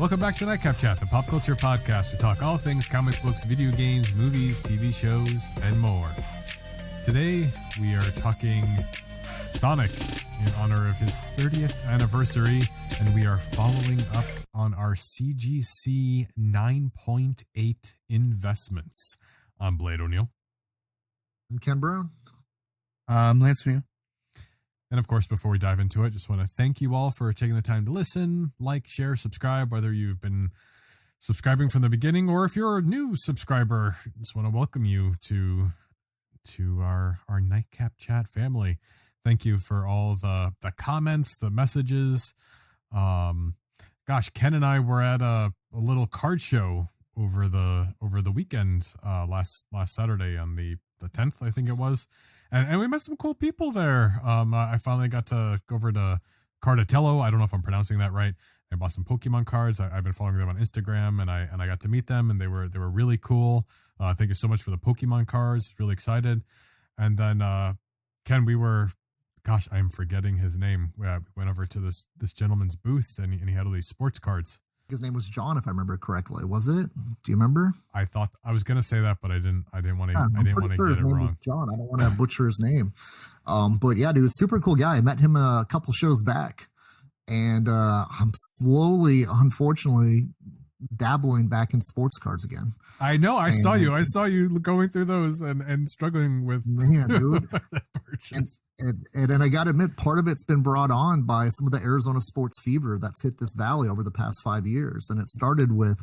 Welcome back to Nightcap Chat, the pop culture podcast. We talk all things comic books, video games, movies, TV shows, and more. Today, we are talking Sonic in honor of his 30th anniversary, and we are following up on our CGC 9.8 investments. I'm Blade O'Neill. I'm Ken Brown. I'm Lance O'Neill. And of course, before we dive into it, just want to thank you all for taking the time to listen, like, share, subscribe, whether you've been subscribing from the beginning or if you're a new subscriber. Just want to welcome you to our Nightcap Chat family. Thank you for all the comments, the messages. Gosh, Ken and I were at a little card show over the weekend last Saturday on the 10th, I think it was. And we met some cool people there. I finally got to go over to Cardatello. I don't know if I'm pronouncing that right. I bought some Pokemon cards. I've been following them on Instagram, and I got to meet them, and they were really cool. Thank you so much for the Pokemon cards. Really excited. And then Ken, gosh, I'm forgetting his name. We went over to this gentleman's booth, and he had all these sports cards. His name was John, if I remember correctly. Was it? Do you remember? I thought I was gonna say that, but I didn't want to get it wrong. John, I don't want to butcher his name. But yeah, dude, super cool guy. I met him a couple shows back, and I'm slowly, unfortunately, dabbling back in sports cards again. I know. I saw you going through those and struggling with dude. that purchase. And then I got to admit, part of it's been brought on by some of the Arizona sports fever that's hit this valley over the past 5 years. And it started with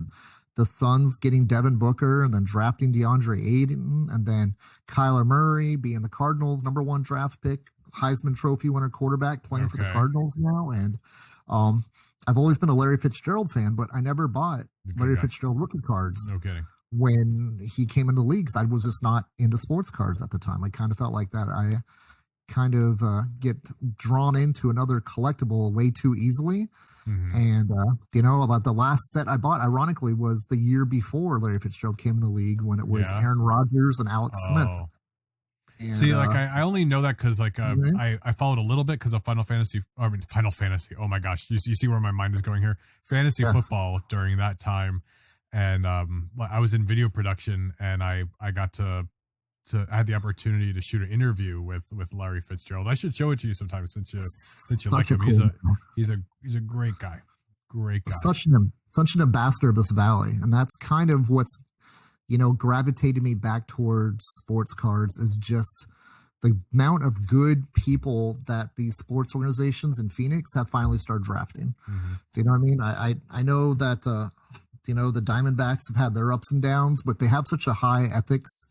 the Suns getting Devin Booker and then drafting DeAndre Ayton, and then Kyler Murray being the Cardinals' #1 draft pick, Heisman Trophy winner quarterback playing for the Cardinals now. And I've always been a Larry Fitzgerald fan, but I never bought Larry Fitzgerald rookie cards. No kidding. When he came in the league, I was just not into sports cards at the time. I kind of felt like that I kind of get drawn into another collectible way too easily. Mm-hmm. And, the last set I bought, ironically, was the year before Larry Fitzgerald came in the league, when it was Aaron Rodgers and Alex Smith. And, see, I only know that because I followed a little bit because of Final Fantasy. Oh my gosh, you see where my mind is going here. Fantasy football during that time, and I was in video production, and I got to I had the opportunity to shoot an interview with Larry Fitzgerald. I should show it to you sometime since you like him. He's a great guy. Great guy. Such an ambassador of this valley, and that's kind of what's gravitated me back towards sports cards, is just the amount of good people that these sports organizations in Phoenix have finally started drafting. Mm-hmm. Do you know what I mean? I know that the Diamondbacks have had their ups and downs, but they have such a high ethics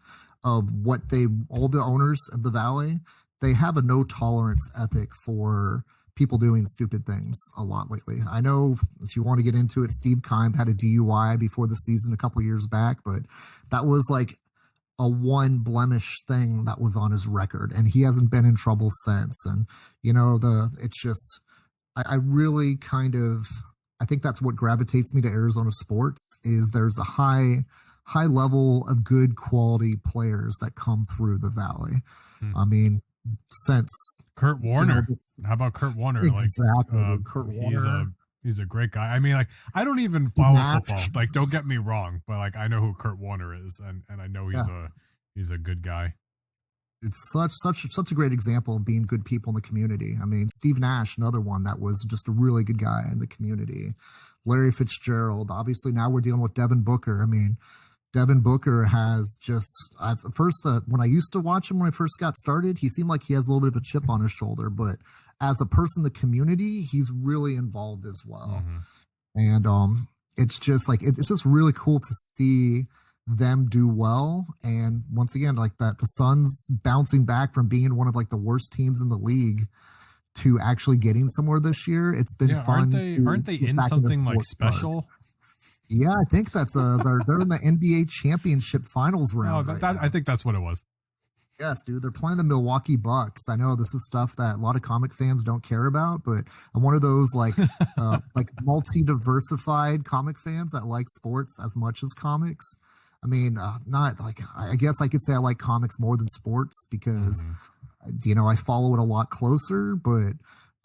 of what all the owners of the valley, they have a no tolerance ethic for people doing stupid things a lot lately. I know, if you want to get into it, Steve Keim had a DUI before the season a couple years back, but that was like a one blemish thing that was on his record, and he hasn't been in trouble since. And it's just, I really I think that's what gravitates me to Arizona sports, is there's a high level of good quality players that come through the valley. I mean, since Kurt Warner, how about Kurt Warner? Exactly. Kurt Warner. He's a great guy. I mean, I don't even follow football. Don't get me wrong, but I know who Kurt Warner is, and I know he's a good guy. It's such a great example of being good people in the community. I mean, Steve Nash, another one that was just a really good guy in the community. Larry Fitzgerald. Obviously, now we're dealing with Devin Booker. I mean, Devin Booker has just, at first, when I used to watch him when I first got started, he seemed like he has a little bit of a chip on his shoulder, but as a person in the community, he's really involved as well. Mm-hmm. And it's just it's just really cool to see them do well. And once again, the Suns bouncing back from being one of the worst teams in the league to actually getting somewhere this year. It's been fun. Aren't they in something special? Yeah, I think that's they're in the NBA championship finals round. I think that's what it was. Yes, dude, they're playing the Milwaukee Bucks. I know this is stuff that a lot of comic fans don't care about, but I'm one of those multi-diversified comic fans that like sports as much as comics. I mean, I guess I could say I like comics more than sports because, I follow it a lot closer, but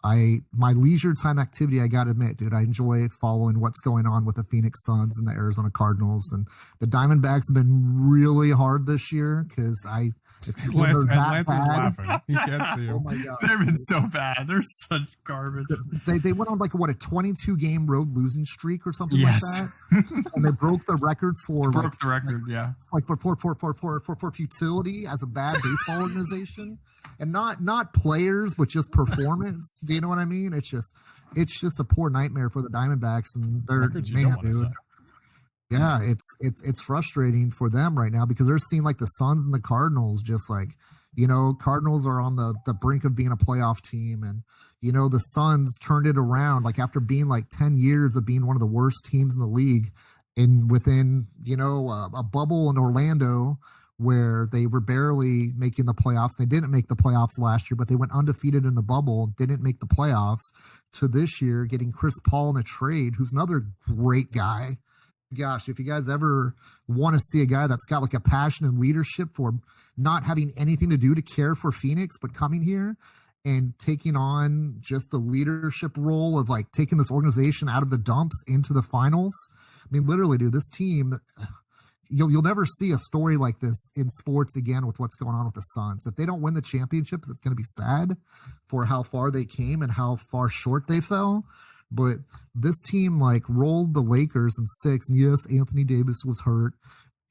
my leisure time activity, I gotta admit, dude, I enjoy following what's going on with the Phoenix Suns and the Arizona Cardinals, and the Diamondbacks have been really hard this year because Lance is laughing. He can't see him. Oh my god, They've been so bad. They're such garbage. They went on like a 22 game road losing streak or something Yes. like that, and they broke the records for the record. Yeah, like for futility as a bad baseball organization, and not players, but just performance. Do you know what I mean? It's just a poor nightmare for the Diamondbacks, and they're man, dude. Yeah, it's frustrating for them right now because they're seeing like the Suns and the Cardinals just like, Cardinals are on the brink of being a playoff team, and the Suns turned it around like after being like 10 years of being one of the worst teams in the league, and within a bubble in Orlando where they were barely making the playoffs. They didn't make the playoffs last year, but they went undefeated in the bubble, didn't make the playoffs, to this year getting Chris Paul in a trade, who's another great guy. Gosh, if you guys ever want to see a guy that's got like a passion and leadership for not having anything to do to care for Phoenix, but coming here and taking on just the leadership role of like taking this organization out of the dumps into the finals. I mean, literally, dude, this team, you'll never see a story like this in sports again with what's going on with the Suns. If they don't win the championships, it's going to be sad for how far they came and how far short they fell. But this team like rolled the Lakers in 6, and yes, Anthony Davis was hurt.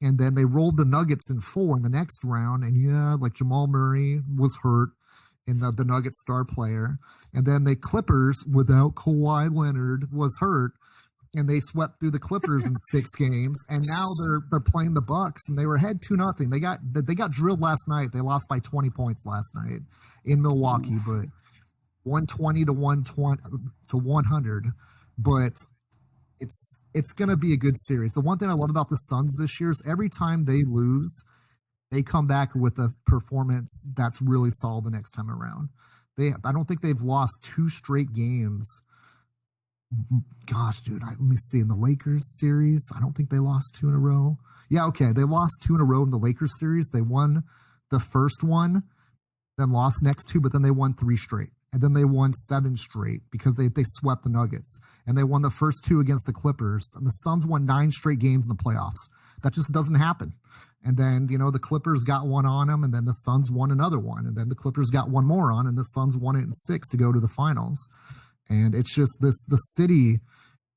And then they rolled the Nuggets in 4 in the next round. And yeah, like Jamal Murray was hurt in the Nuggets star player. And then the Clippers without Kawhi Leonard was hurt. And they swept through the Clippers in 6 games. And now they're playing the Bucks, and they were ahead 2-0. They got drilled last night. They lost by 20 points last night in Milwaukee, but 120 to 100, but it's going to be a good series. The one thing I love about the Suns this year is every time they lose, they come back with a performance that's really solid the next time around. I don't think they've lost 2 straight games. Gosh, dude, let me see. In the Lakers series, I don't think they lost 2 in a row. Yeah, okay, they lost 2 in a row in the Lakers series. They won the first one, then lost next 2, but then they won 3 straight. And then they won 7 straight because they swept the Nuggets. And they won the first 2 against the Clippers. And the Suns won 9 straight games in the playoffs. That just doesn't happen. And then, the Clippers got one on them, and then the Suns won another one. And then the Clippers got one more on, and the Suns won it in 6 to go to the finals. And it's just the city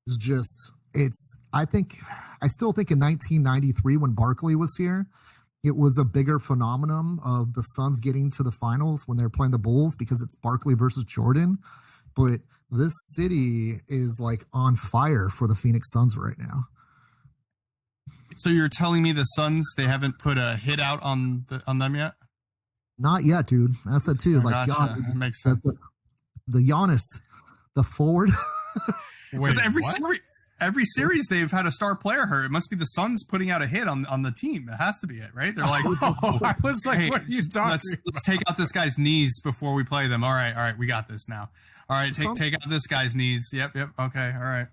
is just, I still think in 1993 when Barkley was here, it was a bigger phenomenon of the Suns getting to the finals when they're playing the Bulls because it's Barkley versus Jordan. But this city is like on fire for the Phoenix Suns right now. So you're telling me the Suns, they haven't put a hit out on them yet? Not yet, dude. That's that too. Oh, like gotcha. That makes sense. The Giannis, the forward. Wait, every series they've had a star player hurt. It must be the Suns putting out a hit on the team. It has to be it, right? They're like, I was like, hey, what are you talking let's take out this guy's knees before we play them. All right, we got this now. All right, take out this guy's knees. Yep, okay, all right.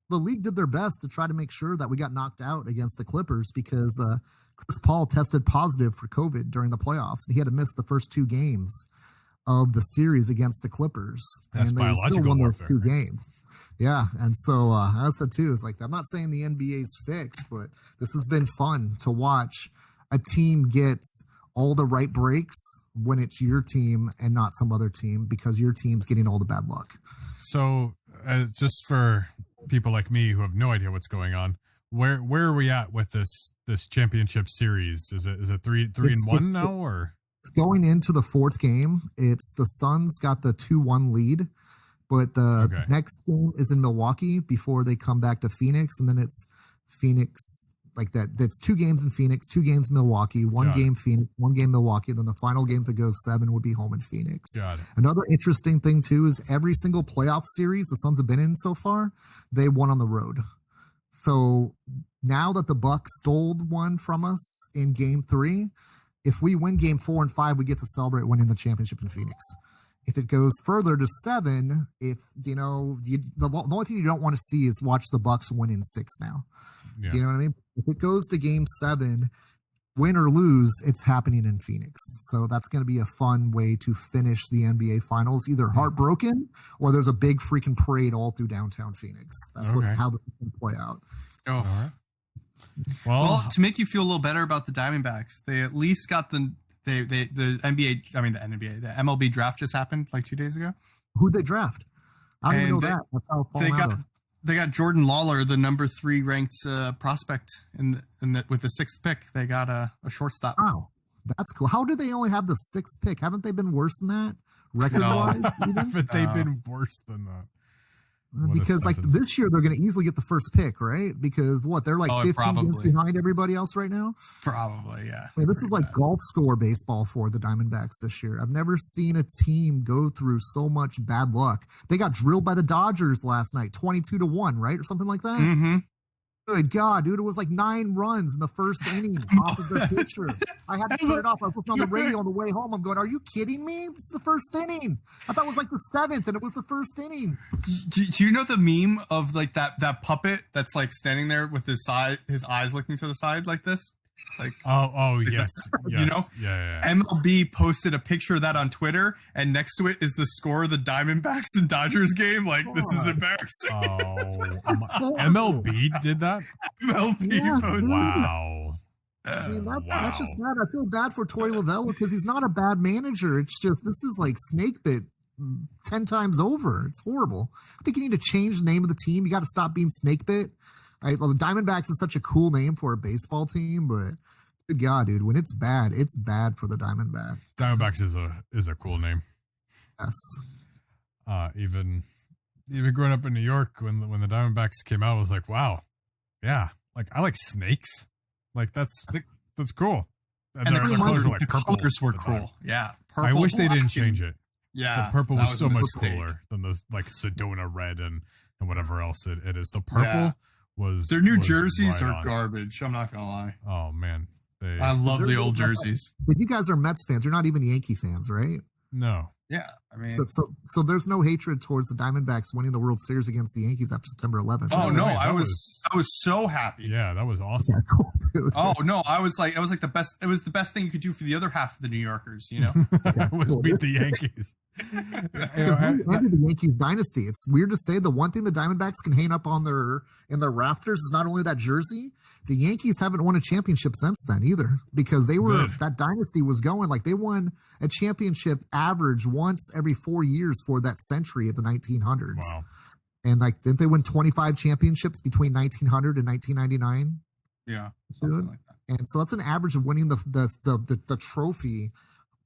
The league did their best to try to make sure that we got knocked out against the Clippers because Chris Paul tested positive for COVID during the playoffs, and he had to miss the first 2 games of the series against the Clippers. That's and they biological still won those warfare. 2 games. Yeah, and so I said too, it's like, I'm not saying the NBA's fixed, but this has been fun to watch a team get all the right breaks when it's your team and not some other team because your team's getting all the bad luck. So just for people like me who have no idea what's going on, where are we at with this championship series? Is it 3-1 now, or it's going into the 4th game? It's the Suns got the 2-1 lead. But the next game is in Milwaukee before they come back to Phoenix. And then it's Phoenix like that. That's 2 games in Phoenix, 2 games Milwaukee, 1 game Phoenix, 1 game Milwaukee. And then the final game, if it goes 7, would be home in Phoenix. Got it. Another interesting thing, too, is every single playoff series the Suns have been in so far, they won on the road. So now that the Bucks stole one from us in game 3, if we win game 4 and 5, we get to celebrate winning the championship in Phoenix. If it goes further to 7, the only thing you don't want to see is watch the Bucks win in 6 now. Yeah. Do you know what I mean? If it goes to game 7 win or lose, it's happening in Phoenix. So that's going to be a fun way to finish the NBA Finals, either heartbroken or there's a big freaking parade all through downtown Phoenix. That's how this is going to play out. Oh, all right. Well, to make you feel a little better about the Diamondbacks, they at least got the NBA. I mean, the NBA, the MLB draft just happened like 2 days ago. Who'd they draft? I don't even know that. That's how they got Jordan Lawler, the number 3 ranked prospect with the 6th pick. They got a shortstop. Wow, that's cool. How do they only have the 6th pick? Haven't they been worse than that record-wise? Haven't they been worse than that? Because like this year they're going to easily get the first pick, right? Because they're like 15 games behind everybody else right now. Probably, yeah. I mean, this is like golf score baseball for the Diamondbacks this year. I've never seen a team go through so much bad luck. They got drilled by the Dodgers last night, 22-1, right, or something like that. Mm-hmm. Good God, dude! It was like 9 runs in the first inning off of their pitcher. I had to turn it off. I was listening on the radio on the way home. I'm going, "Are you kidding me? This is the first inning. I thought it was like the 7th, and it was the first inning." Do you know the meme of like that puppet that's like standing there with his eyes looking to the side like this? Like yes, you know, yeah. MLB posted a picture of that on Twitter, and next to it is the score of the Diamondbacks and Dodgers game. Like, this is embarrassing. MLB did that. MLB posted. Wow. I mean, that's just bad. I feel bad for Torey Lovullo because he's not a bad manager. It's just this is like snake bit 10 times over. It's horrible. I think you need to change the name of the team. You got to stop being snake bit. The Diamondbacks is such a cool name for a baseball team, but good God, dude, when it's bad for the Diamondbacks. Diamondbacks is a cool name. Yes. Even growing up in New York, when the Diamondbacks came out, I was like, wow, yeah, like I like snakes, like that's cool. And the colors were like purple. Colors were cool. Yeah, purple, I wish they didn't change it. Yeah, the purple was so much cooler than those like Sedona red and whatever else it is. The purple. Yeah. Their new jerseys are garbage. I'm not gonna lie. Oh man, I love the old jerseys. But you guys are Mets fans. You're not even Yankee fans, right? No. Yeah, I mean, so there's no hatred towards the Diamondbacks winning the World Series against the Yankees after September 11th. Oh no, I was so happy. Yeah, that was awesome. Yeah, cool, dude. Oh no, it was like the best. It was the best thing you could do for the other half of the New Yorkers. You know, was beat the Yankees. Ended the Yankees dynasty. It's weird to say the one thing the Diamondbacks can hang up on in their rafters is not only that jersey. The Yankees haven't won a championship since then either, because that dynasty was going like they won a championship average once every 4 years for that century of the 1900s. Wow. And like, didn't they win 25 championships between 1900 and 1999? Yeah, something like that. And so that's an average of winning the trophy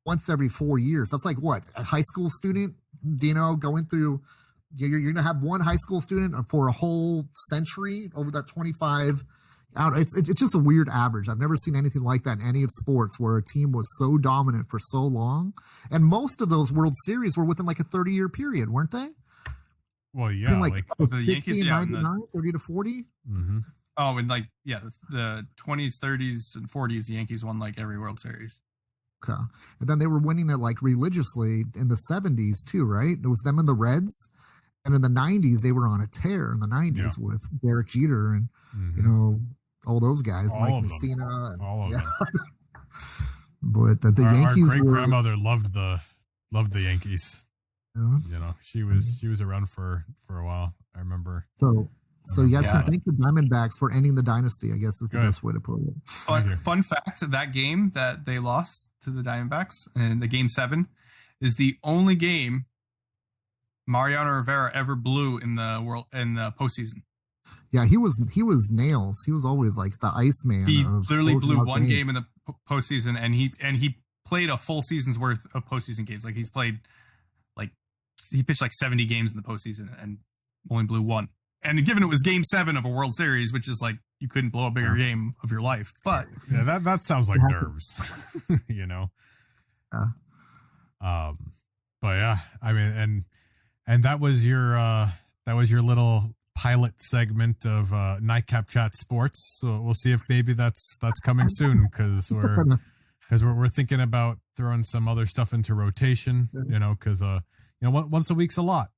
once every 4 years. That's like what, a high school student, going through. You're going to have one high school student for a whole century over that 25. It's just a weird average. I've never seen anything like that in any of sports where a team was so dominant for so long. And most of those World Series were within like a 30-year period, weren't they? Well, yeah. Like the Yankees, 99, 30 to 40? Mm-hmm. Oh, and like, yeah, the 20s, 30s, and 40s, the Yankees won like every World Series. Okay. And then they were winning it like religiously in the 70s too, right? It was them and the Reds. And in the 90s, they were on a tear in the 90s with Derek Jeter and, all those guys, Mike Messina. All of them. But the Yankees. Our great grandmother loved the Yankees. Yeah. She was around for a while. I remember. So you guys can thank the Diamondbacks for ending the dynasty, I guess is the best way to put it. Fun fact of that game that they lost to the Diamondbacks in the Game 7 is the only game Mariano Rivera ever blew in the postseason. Yeah, he was nails. He was always like the Iceman. He literally blew one game in the postseason, and he played a full season's worth of postseason games. Like he pitched like 70 games in the postseason and only blew one. And given it was Game 7 of a World Series, which is like you couldn't blow a bigger game of your life, but yeah, that sounds like nerves, But yeah, I mean, and that was your little pilot segment of Nightcap Chat Sports. So we'll see if maybe that's coming soon because we're thinking about throwing some other stuff into rotation, because once a week's a lot,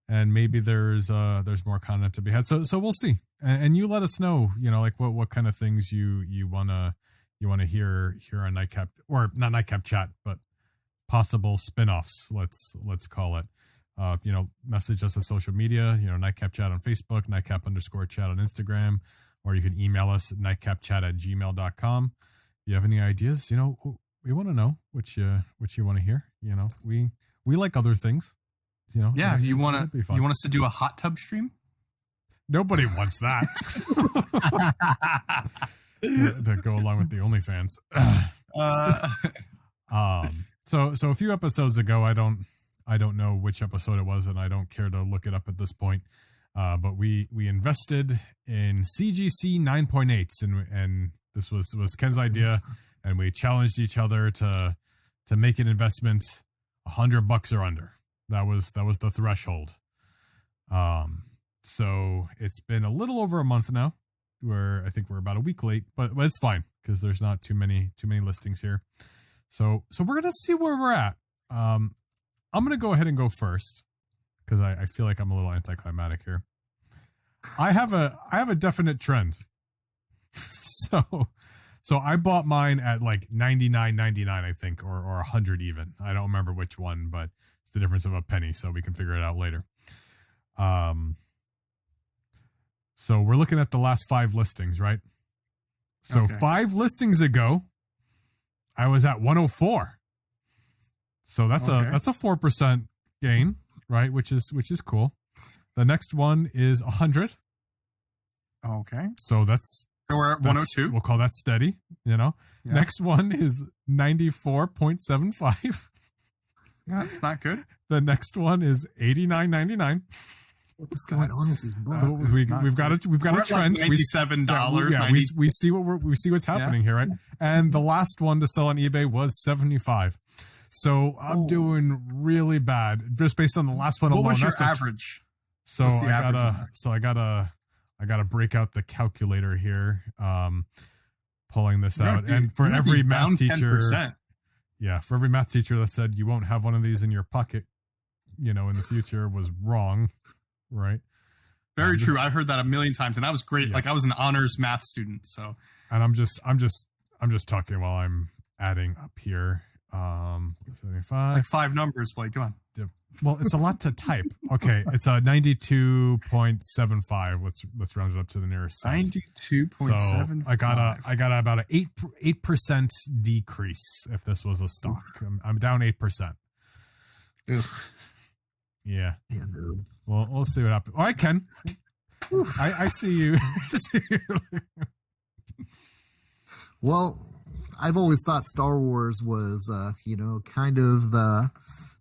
and maybe there's more content to be had. So we'll see, and you let us know, like what kind of things you wanna you want to hear on Nightcap, or not Nightcap Chat, but possible spin-offs, let's call it. Message us on social media, Nightcap Chat on Facebook, Nightcap_chat on Instagram, or you can email us at nightcapchat@gmail.com. You have any ideas? We want to know what you want to hear. We like other things. Yeah, you want us to do a hot tub stream? Nobody wants that. To go along with the OnlyFans. So a few episodes ago, I don't know which episode it was, and I don't care to look it up at this point. But we invested in CGC 9.8s, and this was Ken's idea, and we challenged each other to make an investment $100 or under. That was the threshold. So it's been a little over a month now. I think we're about a week late, but it's fine because there's not too many listings here. So we're gonna see where we're at. I'm gonna go ahead and go first because I feel like I'm a little anticlimactic here. I have a definite trend. So I bought mine at like $99.99, I think, or 100 even. I don't remember which one, but it's the difference of a penny, so we can figure it out later. So we're looking at the last 5 listings, right? So Okay. 5 listings ago, I was at 104. So that's Okay. a 4% gain, right? Which is cool. The next one is 100. Okay. So So we're at 102. We'll call that steady, Yeah. Next one is 94.75. Yeah, that's not good. The next one is 89.99. What's going on with these books? We've got a trend. Like $97. Yeah, we see we see what's happening here, right? And the last one to sell on eBay was 75. So I'm doing really bad just based on the last one alone. What was your That's average? So What's the average on that? I gotta break out the calculator here. Pulling this You're out, gonna be- and for you're gonna every be math down teacher, 10%. for every math teacher that said you won't have one of these in your pocket, in the future, was wrong, right? Very true. I heard that a million times, and that was great. Yeah. Like I was an honors math student, so And I'm just talking while I'm adding up here. 75. like 5 numbers. Blake, come on. Well, it's a lot to type. Okay, it's a 92.75. Let's round it up to the nearest cent. 92.7. So I got about an 8% decrease if this was a stock. I'm down 8%. Yeah. Yeah, dude. Well, we'll see what happens. All right, Ken. I see you. Well, I've always thought Star Wars was, kind of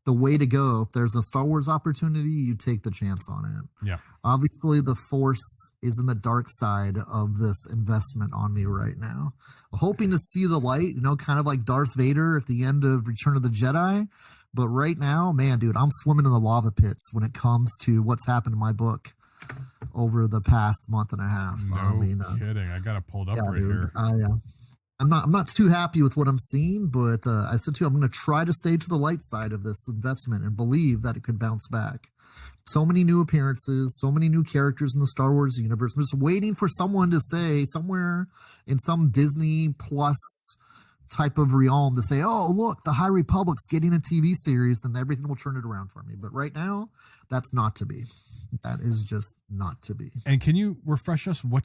the way to go. If there's a Star Wars opportunity, you take the chance on it. Yeah. Obviously, the Force is in the dark side of this investment on me right now. Hoping to see the light, kind of like Darth Vader at the end of Return of the Jedi. But right now, man, dude, I'm swimming in the lava pits when it comes to what's happened in my book over the past month and a half. No kidding. I got it pulled up right dude, here. I'm not too happy with what I'm seeing, but I said to you, I'm going to try to stay to the light side of this investment and believe that it could bounce back. So many new appearances, so many new characters in the Star Wars universe. I'm just waiting for someone to say somewhere in some Disney Plus type of realm to say, oh, look, the High Republic's getting a TV series, then everything will turn it around for me. But right now, that's not to be. That is just not to be. And can you refresh us what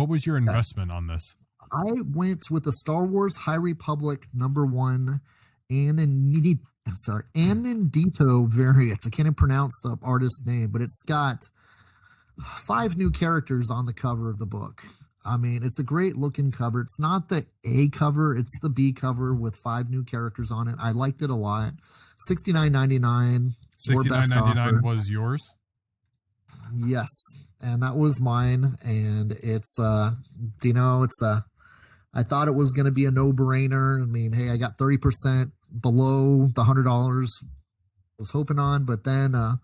was your investment on this? I went with the Star Wars High Republic #1 Anindito variant. I can't even pronounce the artist's name, but it's got 5 new characters on the cover of the book. I mean, it's a great looking cover. It's not the A cover, it's the B cover with 5 new characters on it. I liked it a lot. $69.99. $69.99 was yours? Yes, and that was mine. And it's I thought it was going to be a no-brainer. I mean, hey, I got 30% below the $100 was hoping on, but then I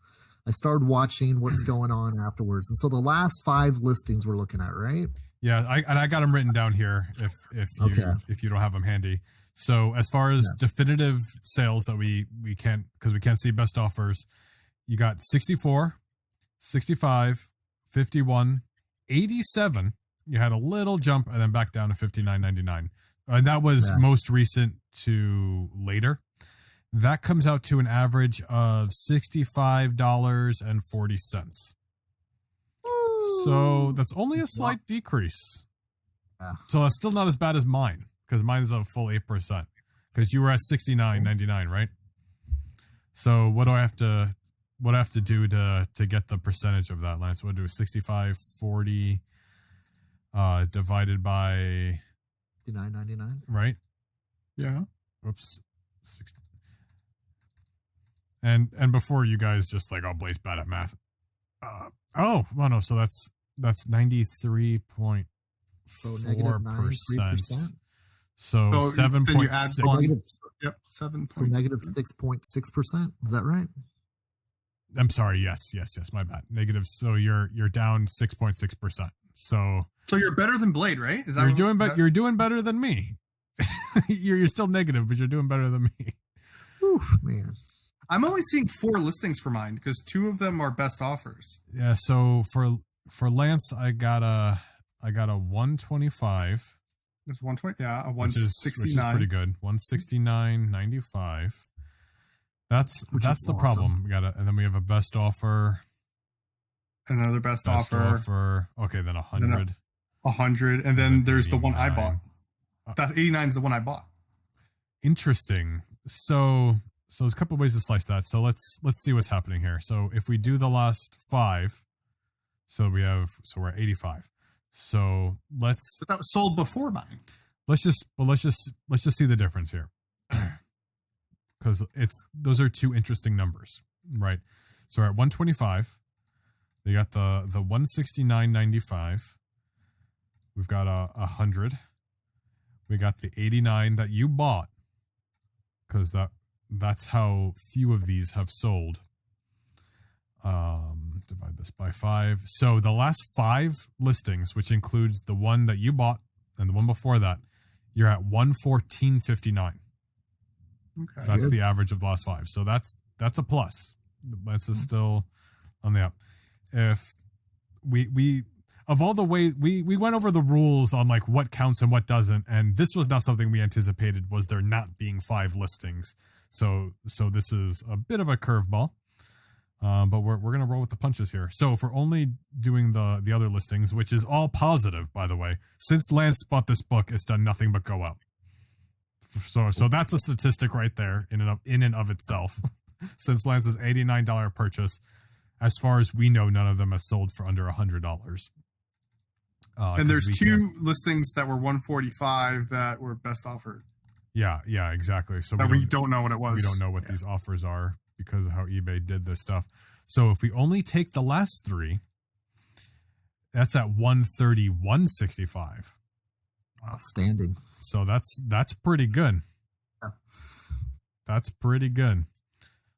started watching what's going on afterwards. And so the last 5 listings we're looking at, right? Yeah, I got them written down here if you don't have them handy. So as far as definitive sales that we can't, because we can't see best offers, you got 64, 65, 51, 87, you had a little jump and then back down to $59.99. And that was most recent to later. That comes out to an average of $65.40. So that's only a slight decrease. Yeah. So that's still not as bad as mine, because mine is a full 8%. Because you were at $69.99, right? So what do I have to do to get the percentage of that, Lance? What do 65.40 divided by $59.99, right? Yeah. Whoops. 60. And before you guys just like, oh, Blaze bad at math. No, so that's 93.4%. So negative 9.3%. So 7.6. Yep, 7. So negative 6.6%. Is that right? I'm sorry. Yes. My bad. Negative. So you're down 6.6%. So you're better than Blade, right? Is that you're doing better than me. you're still negative, but you're doing better than me. Oof, man. I'm only seeing 4 listings for mine because 2 of them are best offers. Yeah. So for Lance, I got a 125. It's 120. Yeah, a 169. Which is pretty good. 169.95. That's the problem. We and then we have a best offer. Another best offer. Okay, then 100. 100, and then there's 89. The one I bought. That 89 is the one I bought. Interesting. So there's a couple of ways to slice that. So let's see what's happening here. So if we do the last 5, we're at 85. So but that was sold before mine. Let's just see the difference here. Because those are 2 interesting numbers, right? So we're at 125. You got the 169.95. We've got 100. We got the 89 that you bought, because that's how few of these have sold. Divide this by 5. So the last 5 listings, which includes the one that you bought and the one before that, you're at 114.59. Okay. So that's the average of the last 5. So that's a plus. That's still on the up. If we of all the way we went over the rules on like what counts and what doesn't, and this was not something we anticipated, was there not being 5 listings. So this is a bit of a curveball. But we're gonna roll with the punches here. So if we're only doing the other listings, which is all positive, by the way, since Lance bought this book, it's done nothing but go up. So that's a statistic right there in and of itself. Since Lance's $89 purchase, as far as we know, none of them has sold for under $100. And there's 2 listings that were 145 that were best offered. Yeah, exactly. So we don't know what it was. We don't know what these offers are, because of how eBay did this stuff. So if we only take the last 3, that's at 131.65. Outstanding. So that's pretty good. Yeah. That's pretty good.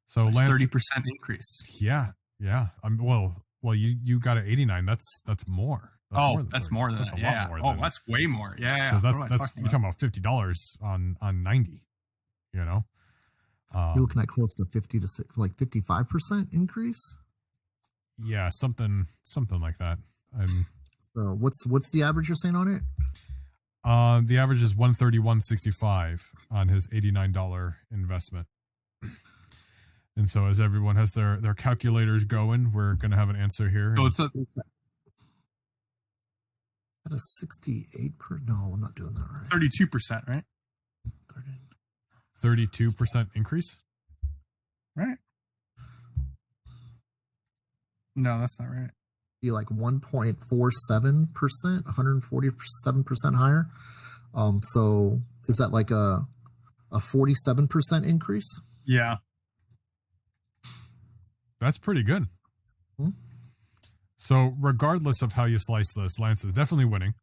So that's Lance, 30% increase. Yeah. Well, you got an 89. That's more. That's more than that. Yeah. That's way more. Yeah. Because you're talking about $50 on 90. You know. You're looking at close to 50 to 55% increase. Yeah, something like that. So what's the average you're saying on it? The average is 131.65 on his $89 investment. And so as everyone has their calculators going, we're going to have an answer here. So it's at a 68 no, I'm not doing that right. 32%, right? 32% increase? Right. No, that's not right. Be like 1.47%, 147% higher. So is that like a 47% increase? Yeah. That's pretty good. Hmm? So regardless of how you slice this, Lance is definitely winning.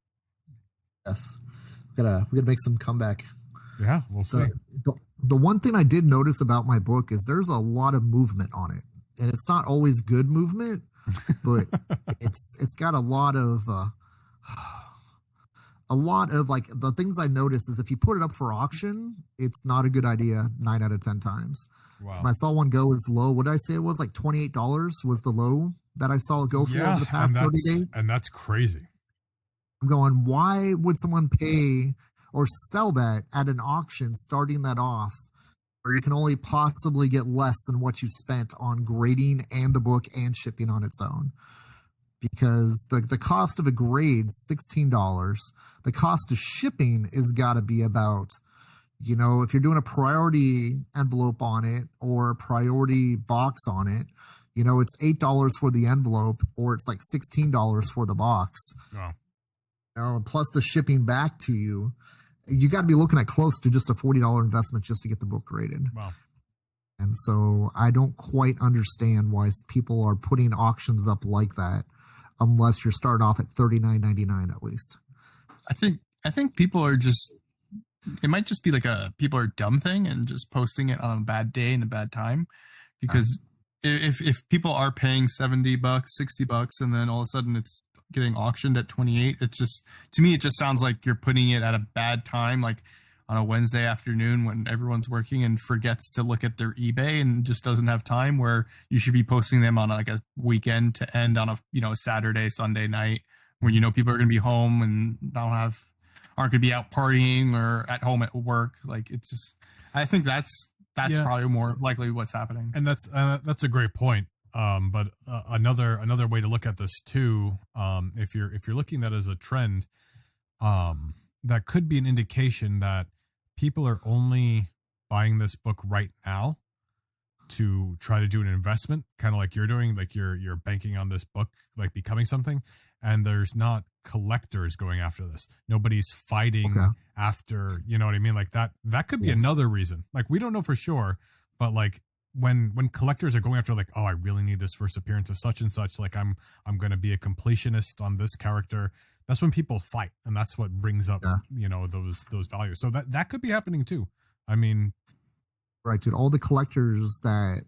Yes. We gotta make some comeback. Yeah, we'll see. The one thing I did notice about my book is there's a lot of movement on it, and it's not always good movement, but it's got a lot of like the things I noticed is if you put it up for auction, it's not a good idea 9 out of 10 times. Wow. So I saw one go as low. What did I say it was? Like $28 was the low that I saw it go for over the past 30 days. And that's crazy. I'm going, why would someone pay or sell that at an auction, starting that off, where you can only possibly get less than what you spent on grading and the book and shipping on its own? Because the cost of a grade $16. The cost of shipping is got to be about, if you're doing a priority envelope on it or a priority box on it, it's $8 for the envelope, or it's like $16 for the box. Oh. Plus the shipping back to you. You got to be looking at close to just a $40 investment just to get the book graded. Wow. And so I don't quite understand why people are putting auctions up like that, unless you're starting off at $39.99 at least. I think people are just, it might just be like people are dumb thing and just posting it on a bad day and a bad time, because if people are paying $70, $60, and then all of a sudden it's getting auctioned at 28, it just, to me, it just sounds like you're putting it at a bad time, like on a Wednesday afternoon when everyone's working and forgets to look at their eBay and just doesn't have time, where you should be posting them on like a weekend to end on a Saturday, Sunday night, when people are going to be home and aren't going to be out partying or at home at work. Like, it's just, I think that's probably more likely what's happening. And that's a great point. But another way to look at this too, if you're looking at it as a trend, that could be an indication that people are only buying this book right now to try to do an investment, kind of like you're doing, like you're banking on this book like becoming something, and there's not collectors going after this. Nobody's fighting after, you know what I mean? Like that could be another reason. Like, we don't know for sure, but like when collectors are going after, like, oh, I really need this first appearance of such and such, like I'm going to be a completionist on this character. That's when people fight, and that's what brings up, those values. So that could be happening too. I mean, right, dude. All the collectors that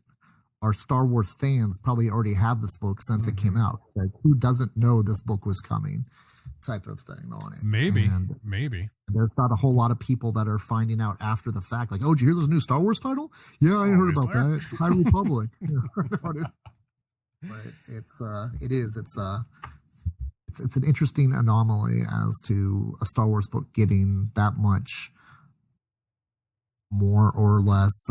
are Star Wars fans probably already have this book since it came out. Like, who doesn't know this book was coming? Type of thing on it. Maybe. There's not a whole lot of people that are finding out after the fact. Like, oh, did you hear this new Star Wars title? Yeah, I heard about that. High Republic. But it's an interesting anomaly as to a Star Wars book getting that much more or less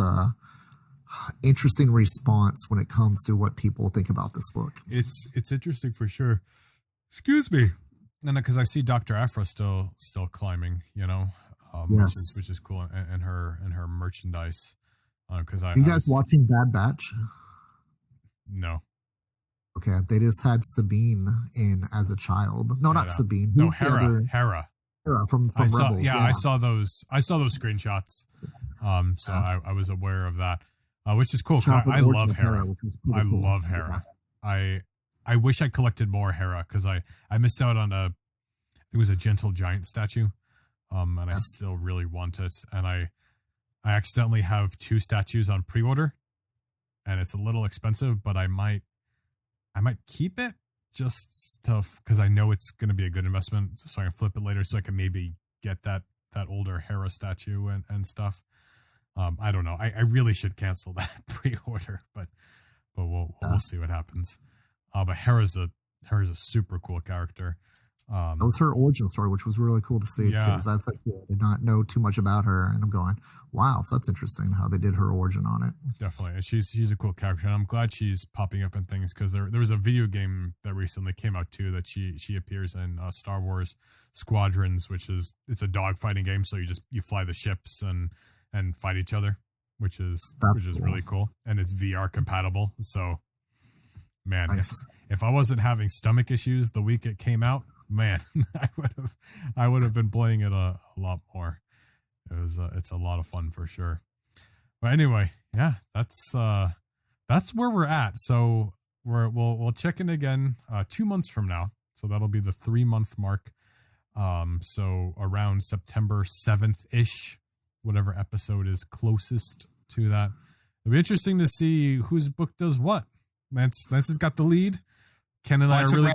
interesting response when it comes to what people think about this book. It's interesting for sure. Excuse me. And because I see Dr. Aphra still climbing, which is cool, and her merchandise. Because you guys watching Bad Batch? No. Okay, they just had Sabine in as a child. No, not Sabine. No, Hera. Hera from Rebels. Yeah, I saw those screenshots. So I was aware of that, which is cool. I love Hera. I love Hera. I wish I collected more Hera, because I missed out on it was a Gentle Giant statue, and I still really want it. And I accidentally have 2 statues on pre-order, and it's a little expensive, but I might keep it just because I know it's going to be a good investment, so I can flip it later, so I can maybe get that older Hera statue and stuff. I don't know. I really should cancel that pre-order, but we'll see what happens. But Hera's a super cool character. That was her origin story, which was really cool to see. Because that's like, I did not know too much about her, and I'm going, wow, so that's interesting how they did her origin on it. Definitely, and she's a cool character, and I'm glad she's popping up in things, because there was a video game that recently came out too that she appears in, Star Wars Squadrons, it's a dogfighting game, so you fly the ships and fight each other, which is cool. Really cool, and it's VR compatible. So, man, nice. if I wasn't having stomach issues the week it came out, man, I would have been playing it a lot more. It's a lot of fun for sure. But anyway, yeah, that's where we're at. So we'll check in again 2 months from now. So that'll be the 3-month mark. So around September 7th ish, whatever episode is closest to that. It'll be interesting to see whose book does what. Lance has got the lead. Ken and I are really.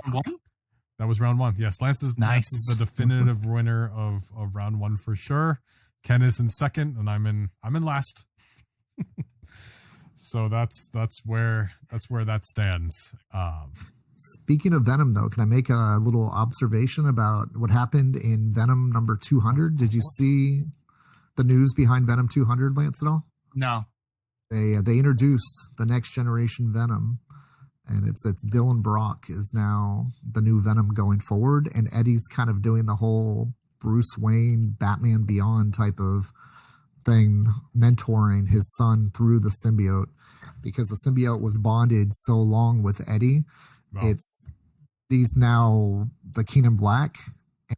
That was round 1. Yes, Lance is the definitive winner of round 1 for sure. Ken is in second, and I'm in last. So that's where that stands. Speaking of Venom, though, can I make a little observation about what happened in Venom number 200? Did you see the news behind Venom 200, Lance, at all? No. They introduced the next generation Venom, and it's Dylan Brock is now the new Venom going forward, and Eddie's kind of doing the whole Bruce Wayne, Batman Beyond type of thing, mentoring his son through the symbiote, because the symbiote was bonded so long with Eddie. Wow. He's now the Keenan Black,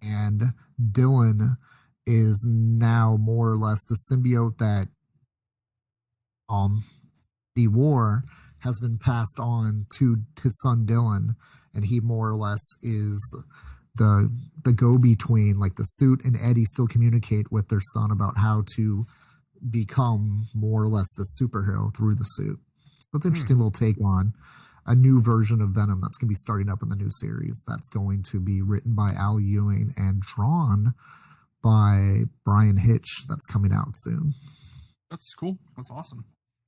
and Dylan is now more or less the symbiote that he wore has been passed on to his son Dylan, and he more or less is the go-between. Like the suit and Eddie still communicate with their son about how to become more or less the superhero through the suit. So it's an interesting little take on a new version of Venom that's going to be starting up in the new series. That's going to be written by Al Ewing and drawn by Brian Hitch. That's coming out soon. That's cool. That's awesome.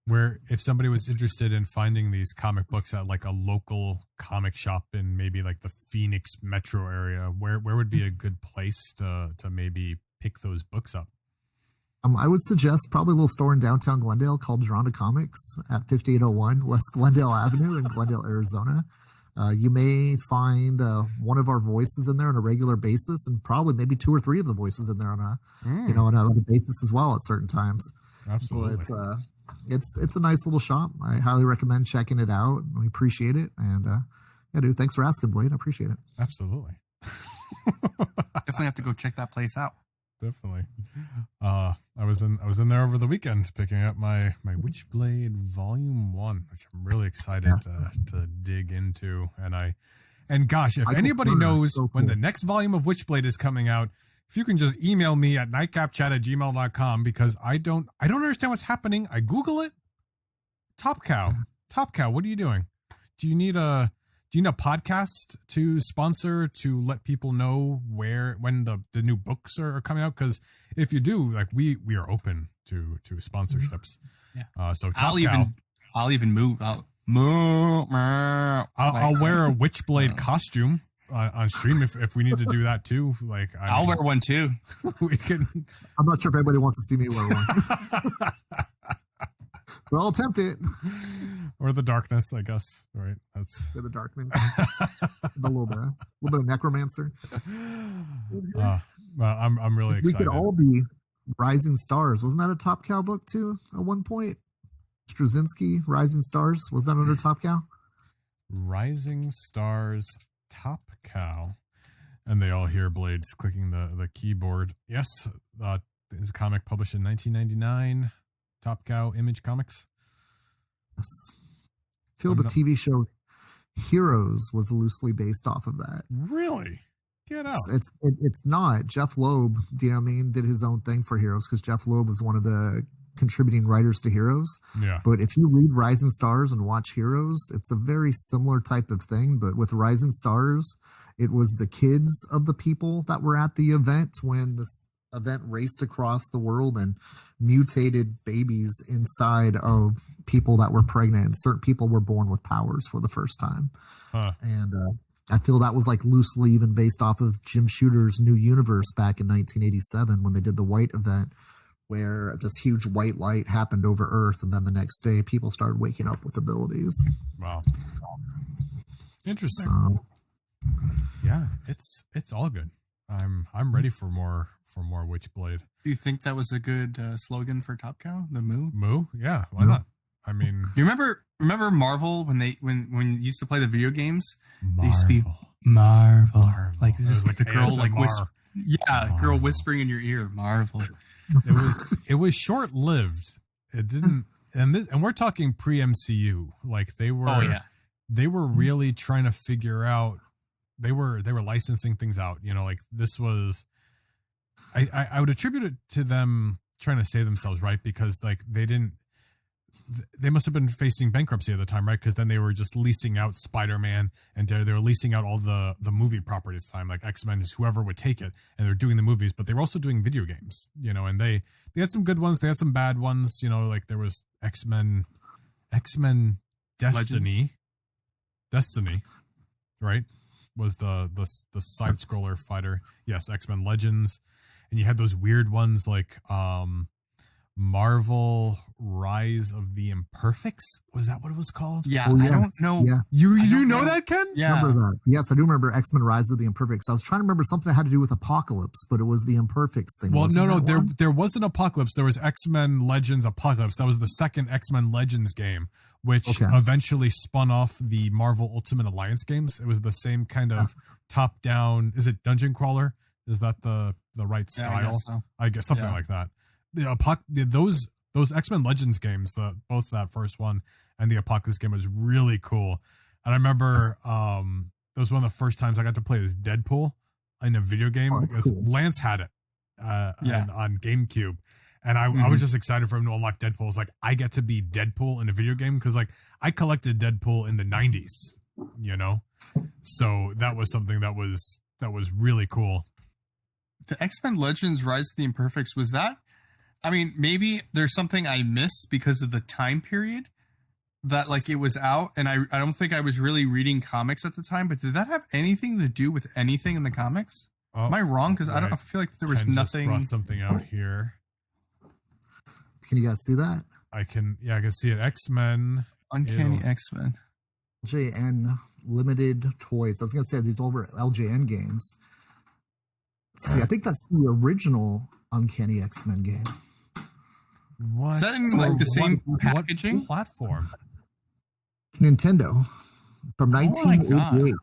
Where if somebody was interested in finding these comic books at like a local comic shop in maybe like the Phoenix metro area, where would be a good place to maybe pick those books up? I would suggest probably a little store in downtown Glendale called Geronda Comics at 5801 West Glendale Avenue in Glendale, Arizona. You may find one of our voices in there on a regular basis, and probably maybe 2 or 3 of the voices in there on a basis as well at certain times. Absolutely. So it's a nice little shop. I highly recommend checking it out. We appreciate it. And yeah, dude, thanks for asking, Blade. I appreciate it. Absolutely. Definitely have to go check that place out. Definitely. I was in there over the weekend picking up my Witchblade Volume 1, which I'm really excited to dig into. And gosh, if anybody knows when the next volume of Witchblade is coming out, if you can just email me at nightcapchat@gmail.com, because I don't understand what's happening. I Google it. Top Cow, what are you doing? Do you need a podcast to sponsor to let people know when the new books are coming out? Because if you do, like we are open to sponsorships. Yeah. So Top Cow. I'll even move. I'll wear a Witchblade costume on stream if we need to do that too. Like I'll wear one too. We can. I'm not sure if anybody wants to see me wear one. But I'll attempt it. Or the darkness, I guess. Right? That's the darkness. A little bit of necromancer. Well, I'm really excited. We could all be rising stars. Wasn't that a Top Cow book too at one point? Straczynski, Rising Stars. Was that under Top Cow? Rising Stars, Top Cow. And they all hear Blades clicking the keyboard. Yes, it's a comic published in 1999. Top Cow Image Comics. Yes. I feel the TV show Heroes was loosely based off of that. Really? Get out. It's not. Jeff Loeb, do you know what I mean, did his own thing for Heroes, because Jeff Loeb was one of the contributing writers to Heroes. Yeah. But if you read Rising Stars and watch Heroes, it's a very similar type of thing. But with Rising Stars, it was the kids of the people that were at the event when this event raced across the world and mutated babies inside of people that were pregnant, and certain people were born with powers for the first time. And I feel that was like loosely even based off of Jim Shooter's New Universe back in 1987 when they did the White event, where this huge white light happened over Earth, and then the next day people started waking up with abilities. Wow. Interesting. So, yeah, it's all good. I'm ready for more Witchblade. Do you think that was a good slogan for Top Cow? The Moo? Moo? Yeah, why not? I mean, you remember Marvel when you used to play the video games? Marvel. They used to be Marvel. Like just like the girl ASMR. Marvel. Girl whispering in your ear, Marvel. It was short lived. It didn't, and we're talking pre MCU. Like they were, they were really trying to figure out. They were licensing things out. You know, like this was. I would attribute it to them trying to save themselves, right? Because like they must have been facing bankruptcy at the time, right? Because then they were just leasing out Spider-Man, and they were leasing out all the movie properties at the time, like X-Men, whoever would take it, and they're doing the movies, but they were also doing video games, you know, and they had some good ones, they had some bad ones, you know, like there was X-Men Destiny. right? Was the side scroller fighter? Yes, X-Men Legends, and you had those weird ones like Marvel Rise of the Imperfects. Was that what it was called? Yeah, Oh, I yes. don't know. Yeah. You do know that, Ken? Yeah. Remember that? Yes, I do remember X-Men Rise of the Imperfects. I was trying to remember something that had to do with Apocalypse, but it was the Imperfects thing. Well, wasn't no, that there one? there wasn't Apocalypse. There was X-Men Legends Apocalypse. That was the second X-Men Legends game, which Okay. eventually spun off the Marvel Ultimate Alliance games. It was the same kind of top-down. Is it dungeon crawler? Is that the right Yeah, style? so. I guess something Yeah. like that. Those X-Men Legends games, both that first one and the Apocalypse game, was really cool. And I remember that was one of the first times I got to play as Deadpool in a video game, Oh, that's because cool. Lance had it on GameCube. And I was just excited for him to unlock Deadpool. I was like, I get to be Deadpool in a video game, because like I collected Deadpool in the 90s, so that was something that was really cool. The X-Men Legends Rise of the Imperfects, was that? I mean, maybe there's something I missed because of the time period that like it was out, and I don't think I was really reading comics at the time. But did that have anything to do with anything in the comics? Am I wrong? Because I feel like there was Ken just nothing. brought something out here. Can you guys see that? I can see it. X-Men. Uncanny It'll- X-Men. LJN limited toys. I was gonna say these over LJN games. See, I think that's the original Uncanny X-Men game. What? Is that in like the same packaging? What platform? It's Nintendo from my 1988.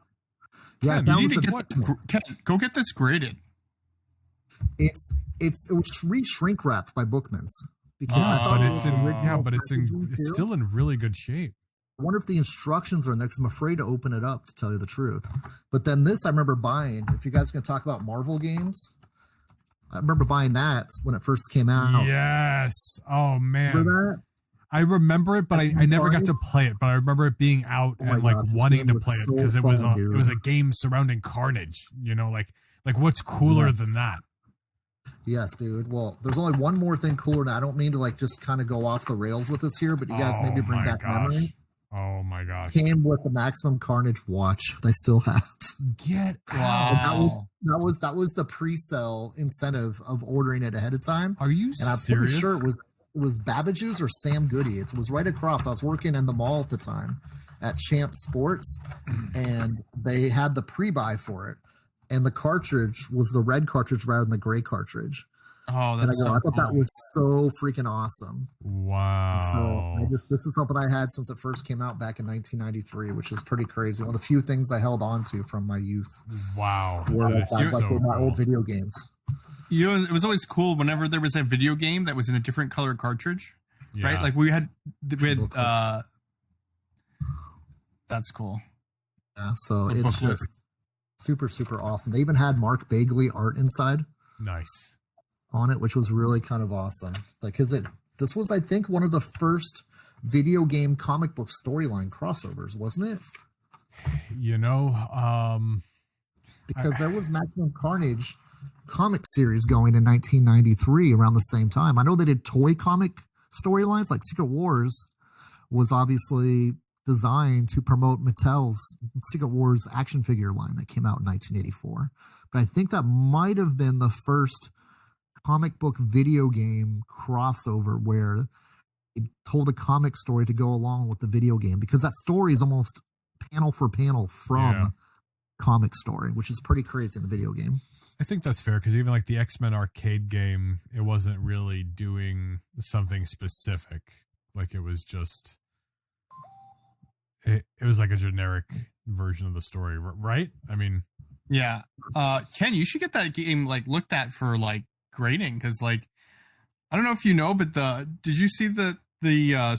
Yeah, Ken, that You need was to a- get Ken, go get this graded. it was shrink wrapped by Bookmans because I thought but it it's was in original but it's packaging, too. still in really good shape. I wonder if the instructions are in there because I'm afraid to open it up, to tell you the truth. But then this I remember buying. If you guys are going to talk about Marvel games, I remember buying that when it first came out. Yes. Oh man. Remember that? I remember it, but I never got to play it. But I remember it being out Oh my and like God, this wanting game to was play it so because it fun, was a game surrounding Carnage. Like what's cooler Yes. than that? Yes, dude. Well, there's only one more thing cooler. And I don't mean to like just kind of go off the rails with this here, but you guys maybe bring my back gosh. memory. Oh my gosh. Came with the Maximum Carnage watch. They still have. Get Wow. That was the pre-sale incentive of ordering it ahead of time. Are you And I'm serious? pretty sure it was Babbage's or Sam Goody. It was right across. I was working in the mall at the time at Champ Sports, and they had the pre-buy for it. And the cartridge was the red cartridge rather than the gray cartridge. Oh, And that's I so thought that cool. was so freaking awesome. Wow. So this is something I had since it first came out back in 1993, which is pretty crazy. One of the few things I held on to from my youth Wow. were That is like so my cool. old video games. It was always cool whenever there was a video game that was in a different color cartridge, right? Yeah. Like we had Booklet. that's cool. Yeah, so The it's booklet. just super, super awesome. They even had Mark Bagley art inside Nice. on it, which was really kind of awesome. Like, this was, I think, one of the first video game comic book storyline crossovers, wasn't it? Because there was Maximum Carnage comic series going in 1993 around the same time. I know they did toy comic storylines, like Secret Wars was obviously designed to promote Mattel's Secret Wars action figure line that came out in 1984. But I think that might have been the first comic book video game crossover where it told a comic story to go along with the video game, because that story is almost panel for panel from comic story, which is pretty crazy in the video game. I think that's fair, because even like the X-Men arcade game, it wasn't really doing something specific. Like it was just, it was like a generic version of the story, right? I mean, Yeah. Ken, you should get that game like looked at for like grading, because like I don't know if you know, but did you see the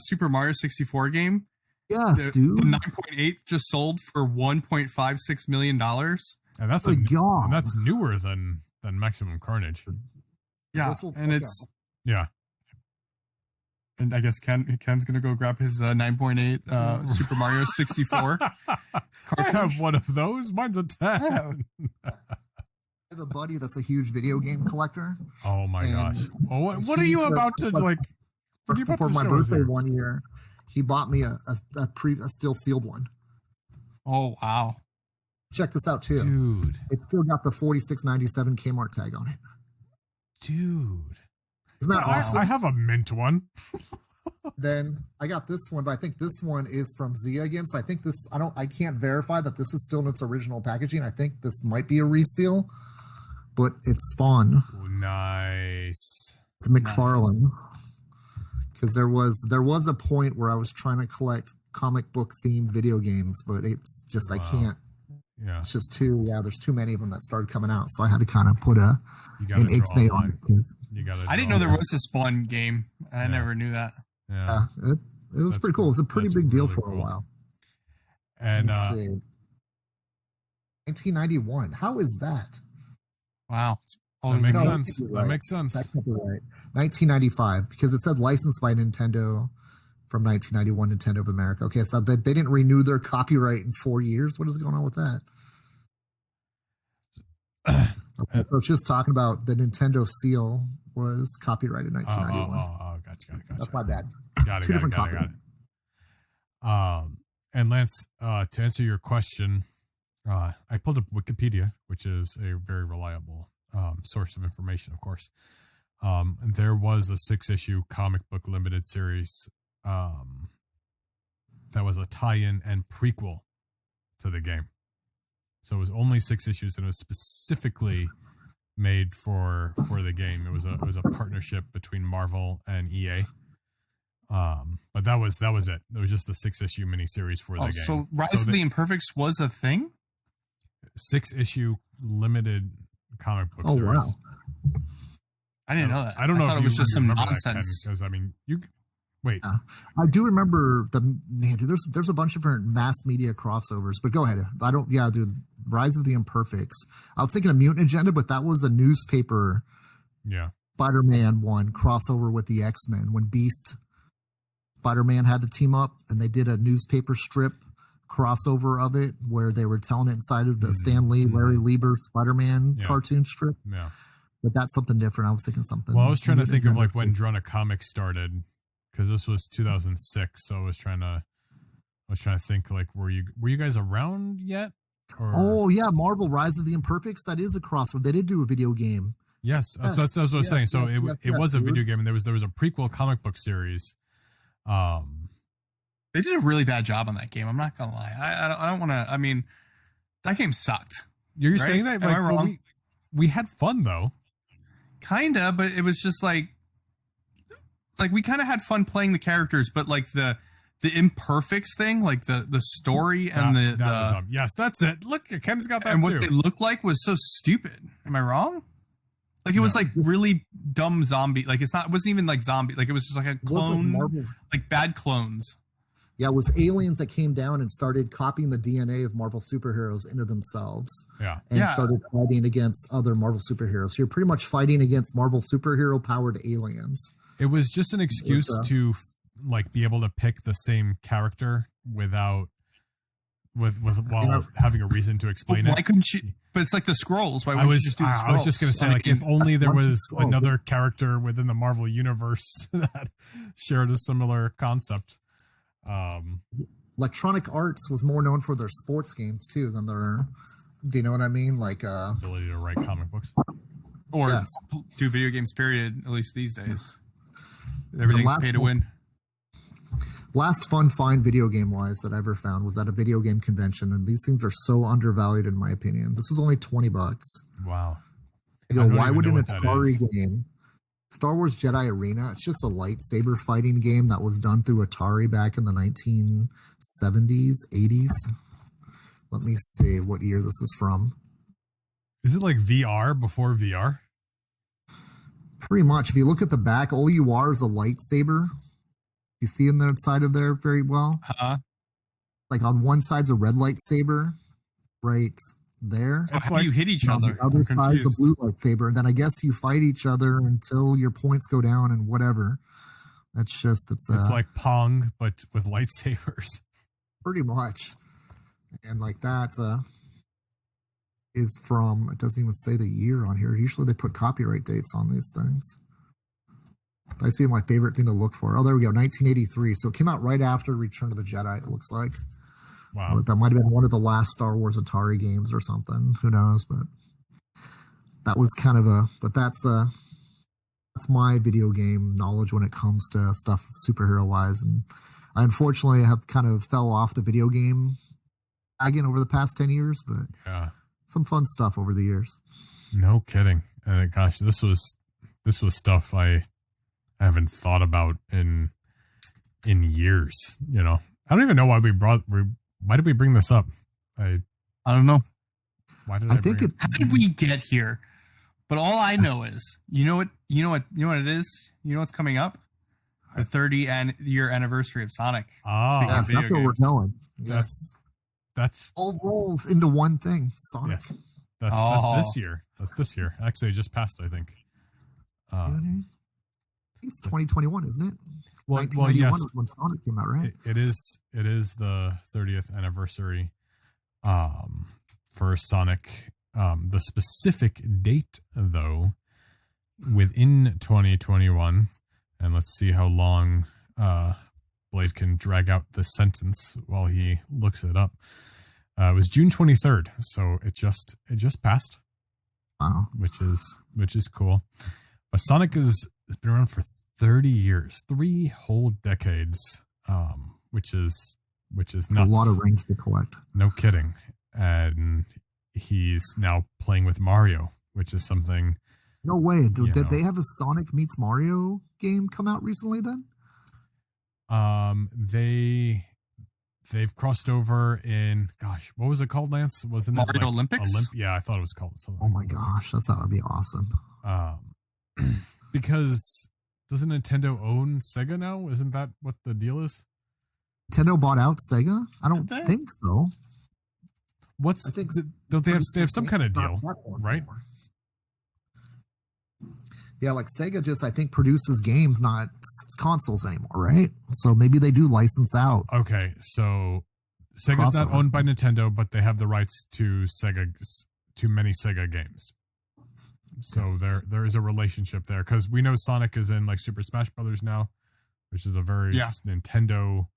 Super Mario 64 game? Yes, The dude. 9.8 just sold for $1.56 million. and that's Oh my God. and that's newer than Maximum Carnage. Yeah, This will- and okay. it's Yeah. and I guess Ken's gonna go grab his 9.8 Super Mario 64. I have one of those. Mine's a 10. I have a buddy that's a huge video game collector. Oh my And gosh. Oh, what are he you just- about to like? What are you about For to my show us birthday here? one year, he bought me a still sealed one. Oh wow. Check this out too, dude. It's still got the 46.97 Kmart tag on it. Dude, isn't that awesome? I have a mint one. Then I got this one, but I think this one is from Zia again. So I think this, I can't verify that this is still in its original packaging. I think this might be a reseal, but it's Spawn. Oh, nice. McFarlane. Because there was a point where I was trying to collect comic book themed video games, but it's just, I can't. Yeah. It's just there's too many of them that started coming out. So I had to kind of put an Ixnay on it. I didn't know there was a Spawn game. I never knew that. Yeah. It was pretty cool. It was a pretty big deal for a while. And 1991. How is that? Wow. That makes sense. That makes sense. That can't be right. 1995, because it said licensed by Nintendo from 1991, Nintendo of America. Okay, so they didn't renew their copyright in 4 years. What is going on with that? Okay, so it's just talking about the Nintendo seal was copyrighted in 1991. Gotcha. That's my bad. Got it. And Lance, to answer your question, I pulled up Wikipedia, which is a very reliable source of information, of course. There was a 6-issue comic book limited series that was a tie-in and prequel to the game. So it was only 6 issues, and it was specifically made for the game. It was a partnership between Marvel and EA. But that was it. It was just a 6-issue miniseries for the game. So Rise of the Imperfects was a thing? 6-issue limited comic book series. Wow. I didn't know that. I don't know if it was just some nonsense. nonsense. Because you wait. I do remember there's a bunch of different mass media crossovers, but go ahead. Dude, Rise of the Imperfects. I was thinking of Mutant Agenda, but that was a newspaper. Yeah. Spider-Man one crossover with the X-Men when Spider-Man had to team up, and they did a newspaper strip crossover of it where they were telling it inside of the Stan Lee, Larry Lieber Spider-Man cartoon strip. Yeah. But that's something different. I was thinking something. Well, I was trying to think of like when Drona Comics started, because this was 2006. So I was trying to think like, were you guys around yet? Or? Oh yeah, Marvel Rise of the Imperfects. That is a crossover. They did do a video game. Yes, that's what I was saying. So it was a video game, and there was a prequel comic book series. They did a really bad job on that game. I'm not gonna lie. I don't want to. I mean, that game sucked. You're saying that? Am I wrong? We had fun though. Kinda, but it was just like we kind of had fun playing the characters, but like the Imperfects thing, like the story and yes, that's it. Look, Ken's got that and too. what they looked like was so stupid. Am I wrong? Like it was like really dumb zombie. Like it wasn't even like zombie. Like it was just like a clone, like bad clones. Yeah, it was aliens that came down and started copying the DNA of Marvel superheroes into themselves. Yeah. And started fighting against other Marvel superheroes. So you're pretty much fighting against Marvel superhero powered aliens. It was just an excuse to like be able to pick the same character while having a reason to explain it. Why couldn't you? But it's like the scrolls. Why wouldn't you just do the scrolls? I was just going to say, like, if only there was another character within the Marvel universe that shared a similar concept. Electronic Arts was more known for their sports games too than their, do you know what I mean? Like ability to write comic books or do video games. Period. At least these days, everything's pay to win. Last fun find video game wise that I ever found was at a video game convention, and these things are so undervalued in my opinion. This was only $20. Wow. I go, why would an Atari game? Star Wars Jedi Arena, it's just a lightsaber fighting game that was done through Atari back in the 1970s, 80s. Let me see what year this is from. Is it like VR before VR? Pretty much. If you look at the back, all you are is a lightsaber. You see in the side of there very well? Like on one side's a red lightsaber, right there. So how do you hit each other? The other side's the blue lightsaber, and then I guess you fight each other until your points go down and whatever. It's like Pong, but with lightsabers. Pretty much. And like that is from, it doesn't even say the year on here. Usually they put copyright dates on these things. That used to be my favorite thing to look for. Oh, there we go, 1983. So it came out right after Return of the Jedi, it looks like. Wow. That might have been one of the last Star Wars Atari games or something. Who knows? But that was kind of that's my video game knowledge when it comes to stuff superhero wise. And I unfortunately have kind of fell off the video game wagon over the past 10 years, but yeah, some fun stuff over the years. No kidding. Gosh, this was stuff I haven't thought about in years. You know, I don't even know why why did we bring this up? I don't know. Why did how did we get here? But all I know is, you know what it is? You know what's coming up? The 30-year anniversary of Sonic. Oh, yes, that's where we're going. Yes. That's all rolls into one thing. Sonic. Yes. That's this year. That's this year. Actually, it just passed, I think. It's 2021, isn't it? Well, 1991 yes. was when Sonic came out, right? It is the 30th anniversary for Sonic. The specific date, though, within 2021, and let's see how long Blade can drag out this sentence while he looks it up. It was June 23rd, so it just passed. Wow, which is cool. But Sonic has been around for 30 years, 3 whole decades, which is nuts. A lot of rings to collect. No kidding. And he's now playing with Mario, which is something. No way. Did they have a Sonic meets Mario game come out recently then? They've crossed over in, gosh, what was it called, Lance? Wasn't it Mario Olympics? Yeah, I thought it was called something. Oh my gosh, that would be awesome. Because doesn't Nintendo own Sega now? Isn't that what the deal is? Nintendo bought out Sega? I don't think so. Don't they have some kind of deal, right? Yeah, like Sega just, I think, produces games, not consoles anymore, right? So maybe they do license out. Okay, so Sega's not owned by Nintendo, but they have the rights to many Sega games. So there is a relationship there, because we know Sonic is in like Super Smash Brothers now, which is a very just Nintendo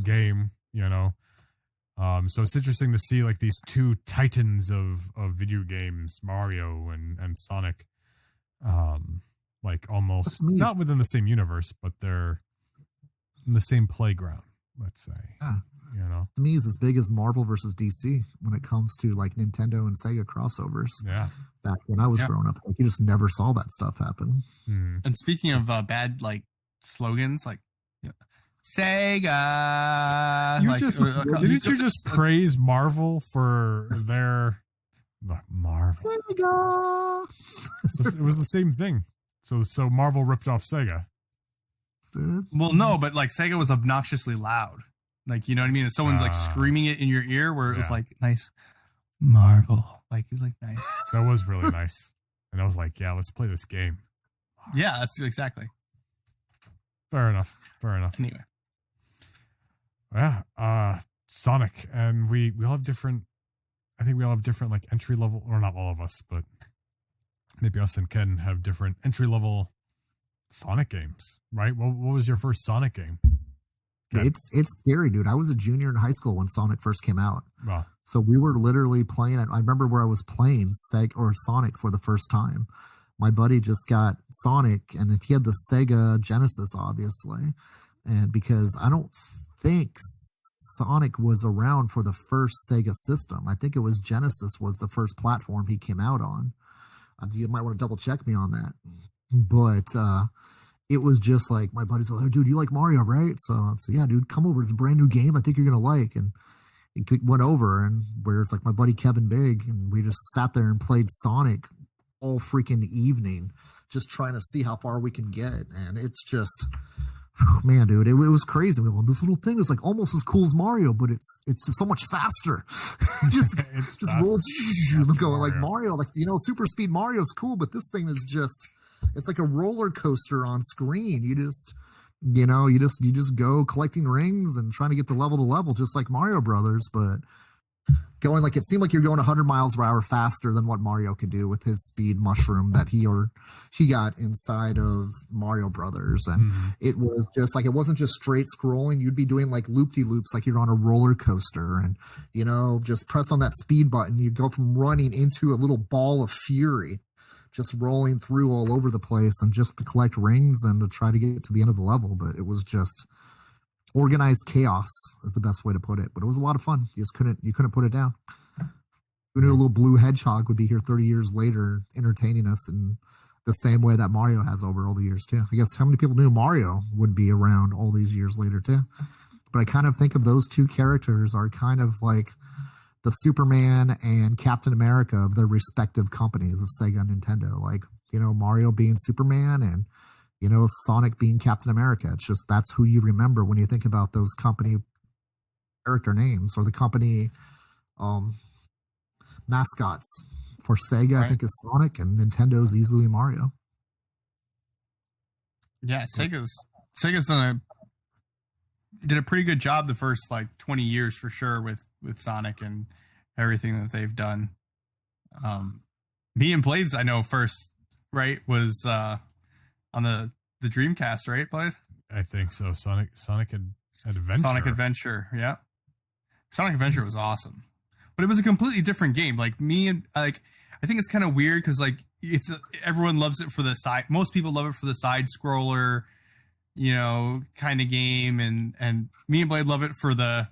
game, you know. So it's interesting to see like these two titans of video games, Mario and Sonic. Like almost not within the same universe, but they're in the same playground, let's say. Yeah. You know, to me, it's as big as Marvel versus DC when it comes to like Nintendo and Sega crossovers. Yeah. Back when I was growing up, like you just never saw that stuff happen. And speaking of bad like slogans, like Sega, didn't you just praise Marvel for their Marvel? Sega. It was the same thing. So Marvel ripped off Sega. Well, no, but like Sega was obnoxiously loud. Like, you know what I mean? If someone's like screaming it in your ear, where it was like nice Marvel, like it was like nice. That was really nice, and I was like, yeah, let's play this game. Yeah, that's exactly. Fair enough. Anyway, yeah, Sonic, and we all have different. I think we all have different like entry level, or not all of us, but maybe us and Ken have different entry level Sonic games, right? What was your first Sonic game? Ken? It's scary, dude. I was a junior in high school when Sonic first came out. Wow. So we were literally playing it. I remember where I was playing Sonic for the first time. My buddy just got Sonic, and he had the Sega Genesis, obviously. And because I don't think Sonic was around for the first Sega system. I think it was Genesis was the first platform he came out on. You might want to double check me on that. But it was just like, my buddy's like, oh, dude, you like Mario, right? So yeah, dude, come over. It's a brand new game I think you're going to like. And it went over, and where it's like my buddy Kevin Big, and we just sat there and played Sonic all freaking evening, just trying to see how far we can get. And it's just, man, dude, it was crazy. This little thing is like almost as cool as Mario, but it's just so much faster. just rolls going like Mario, like, you know, super speed Mario's cool, but this thing is just, it's like a roller coaster on screen. You just go collecting rings and trying to get the level to level, just like Mario Brothers. But going like it seemed like you're going 100 miles per hour faster than what Mario could do with his speed mushroom that he got inside of Mario Brothers. And it was just like, it wasn't just straight scrolling. You'd be doing like loop-de-loops, like you're on a roller coaster, and, you know, just press on that speed button. You go from running into a little ball of fury, just rolling through all over the place, and just to collect rings and to try to get to the end of the level. But it was just organized chaos is the best way to put it. But it was a lot of fun. You couldn't put it down. Who knew a little blue hedgehog would be here 30 years later entertaining us in the same way that Mario has over all the years too. I guess how many people knew Mario would be around all these years later too? But I kind of think of those two characters are kind of like the Superman and Captain America of their respective companies of Sega and Nintendo. Like, you know, Mario being Superman and, you know, Sonic being Captain America. It's just, that's who you remember when you think about those company character names, or the company mascots. For Sega, right. I think it's Sonic, and Nintendo's easily Mario. Yeah, Sega's did a pretty good job the first like 20 years for sure with Sonic and everything that they've done. Me and Blades, I know first, right, was on the Dreamcast, right, Blade? I think so. Sonic Adventure. Sonic Adventure, yeah. Sonic Adventure was awesome. But it was a completely different game. Like me and like, I think it's kind of weird because like everyone loves it for the side. Most people love it for the side scroller, you know, kind of game, and me and Blade love it for the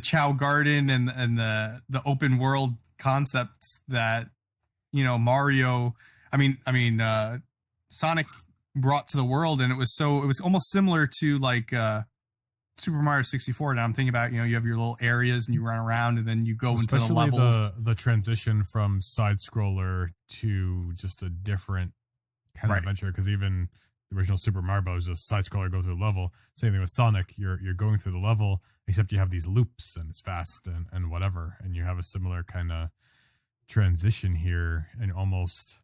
Chow Garden and the open world concepts that, you know, Mario. I mean, Sonic brought to the world, and it was almost similar to like Super Mario 64. Now I'm thinking about, you know, you have your little areas and you run around and then you go into the levels. Especially the transition from side scroller to just a different kind of adventure, because even the original Super Mario Bros. Just side scroller goes through the level. Same thing with Sonic. You're going through the level, except you have these loops and it's fast and whatever. And you have a similar kind of transition here, and almost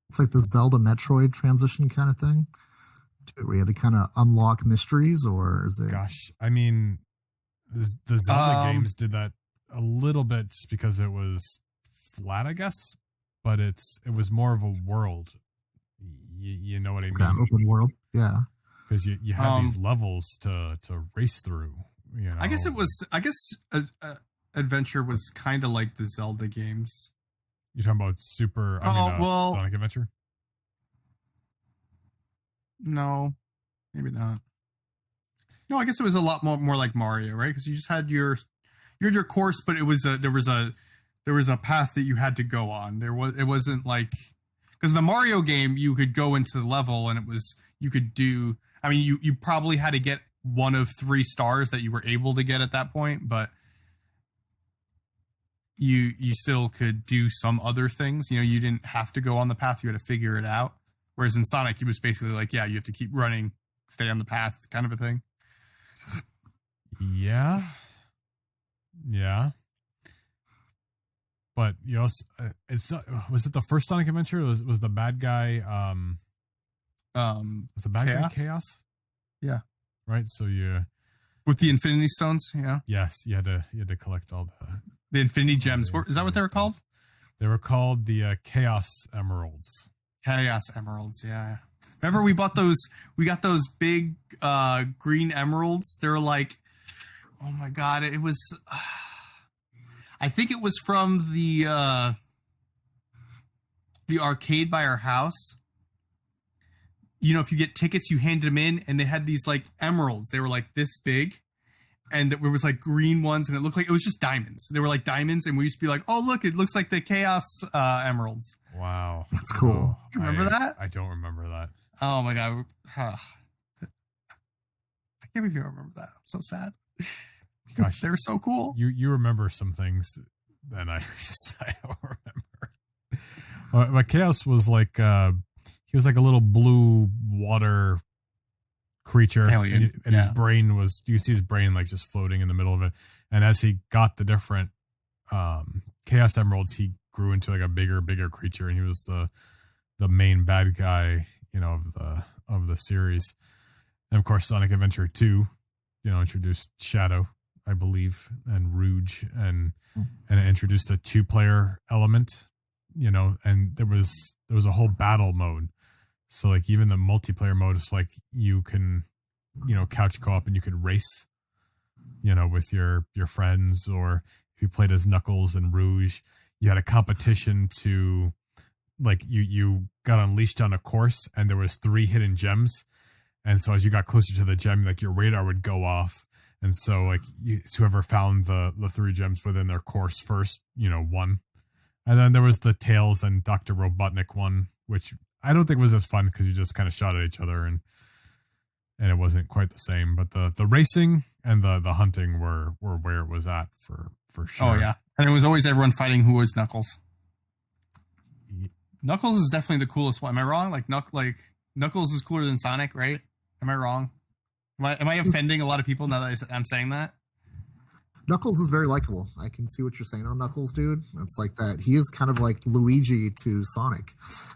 it's like the Zelda Metroid transition kind of thing, where you had to kind of unlock mysteries, or is it? Gosh, I mean, the Zelda games did that a little bit just because it was flat, I guess, but it was more of a world. You know what I mean? Yeah, open world, yeah. Because you have these levels to race through. You know, I guess Adventure was kind of like the Zelda games. You're talking about Sonic Adventure? No, maybe not. No, I guess it was a lot more like Mario, right? Because you just had your course, but it was there was a path that you had to go on. It wasn't like, because the Mario game you could go into the level and you could do. I mean, you probably had to get one of 3 stars that you were able to get at that point, but you still could do some other things. You know, you didn't have to go on the path; you had to figure it out. Whereas in Sonic, it was basically like, yeah, you have to keep running, stay on the path, kind of a thing. Yeah. But you also, was it the first Sonic Adventure? Was the bad guy? Was the bad guy Chaos? Yeah. Right. So with the Infinity Stones, yeah. Yes, you had to collect all the Infinity Gems. Is that what they were called? They were called the Chaos Emeralds. Chaos Emeralds, yeah. Remember we got those big green emeralds. They were like, oh my god, it was I think it was from the arcade by our house. You know, if you get tickets, you handed them in, and they had these like emeralds. They were like this big, and there was like green ones, and it looked like it was just diamonds. They were like diamonds, and we used to be like, oh look, it looks like the Chaos Emeralds. Wow, that's cool. Do you remember that? I don't remember that. Oh my god, I can't believe you don't remember that. I'm so sad. Gosh, they were so cool. You remember some things that I don't remember. But Chaos was like he was like a little blue water creature, alien, and his brain was, you see his brain like just floating in the middle of it. And as he got the different Chaos Emeralds, he grew into like a bigger creature, and he was the main bad guy, you know, of the series. And of course, Sonic Adventure 2, you know, introduced Shadow. I believe, and Rouge, and it introduced a 2-player element, and there was a whole battle mode. So like even the multiplayer mode is like you can, couch co-op and you could race, with your friends, or if you played as Knuckles and Rouge, you had a competition to like you got unleashed on a course and there was 3 hidden gems. And so as you got closer to the gem, like your radar would go off. And so like whoever found the 3 gems within their course first, won. And then there was the Tails and Dr. Robotnik one, which I don't think was as fun because you just kind of shot at each other and it wasn't quite the same. But the racing and the hunting were where it was at for sure. Oh yeah, and it was always everyone fighting who was Knuckles. Knuckles is definitely the coolest one. Am I wrong? Like Knuckles is cooler than Sonic, right? Am I wrong? Am I offending a lot of people now that I'm saying that? Knuckles is very likable. I can see what you're saying on Knuckles, dude. It's like that. He is kind of like Luigi to Sonic,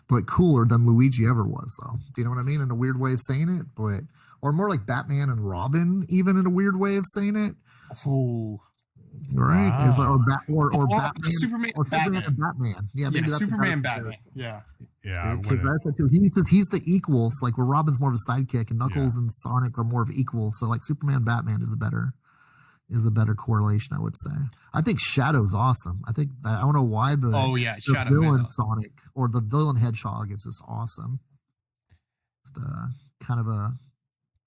but cooler than Luigi ever was, though. Do you know what I mean? In a weird way of saying it, or more like Batman and Robin, even in a weird way of saying it. Oh, right. Wow. Or Batman, Superman, or Superman and Batman. Yeah, maybe that's Superman, Batman. Yeah. Because he's the equal. It's like where Robin's more of a sidekick, and Knuckles and Sonic are more of equal. So like Superman, Batman is a better correlation, I would say. I think Shadow's awesome. I don't know why, but Shadow the villain is Sonic or the villain Hedgehog is just awesome. Just kind of a, I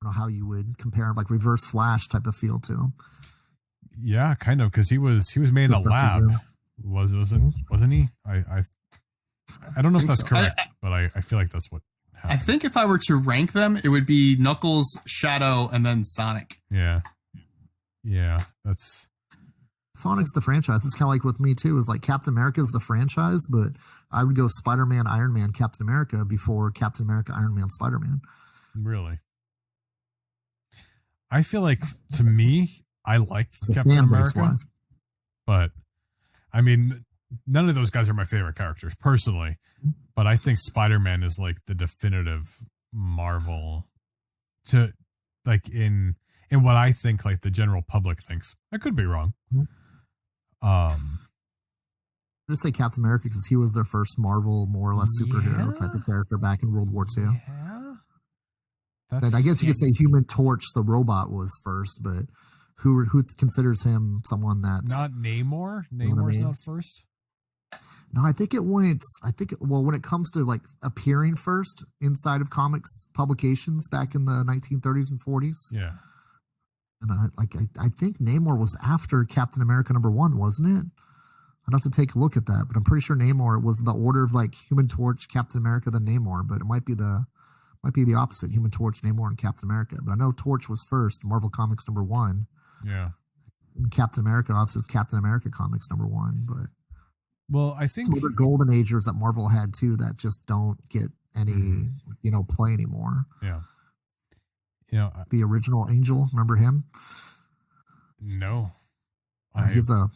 don't know how you would compare him, like Reverse Flash type of feel to him. Yeah, kind of, because he was made in a lab. Wasn't he? I don't know if that's correct, but I feel like that's what happened. I think if I were to rank them, it would be Knuckles, Shadow, and then Sonic. Yeah, that's Sonic's the franchise. It's kind of like with me too. Is like Captain America is the franchise, but I would go Spider-Man, Iron Man, Captain America before Captain America, Iron Man, Spider-Man. Really? I feel like, to me, I like Captain America, but I mean, none of those guys are my favorite characters personally, but I think Spider-Man is like the definitive Marvel to like in what I think like the general public thinks. I could be wrong. I just say Captain America because he was their first Marvel more or less superhero type of character back in World War II. Yeah. And I guess you could say Human Torch, the robot, was first, but who considers him someone that's not Namor? Namor's not first. No, I think it went. Well, when it comes to like appearing first inside of comics publications back in the 1930s and 40s, yeah. And I think Namor was after Captain America #1, wasn't it? I'd have to take a look at that, but I'm pretty sure Namor was the order of like Human Torch, Captain America, then Namor, but it might be the opposite: Human Torch, Namor, and Captain America. But I know Torch was first, Marvel Comics #1. Yeah. And Captain America obviously is Captain America Comics #1, but well, I think some other golden agers that Marvel had too that just don't get any play anymore. Yeah. The original Angel, remember him? No. He has a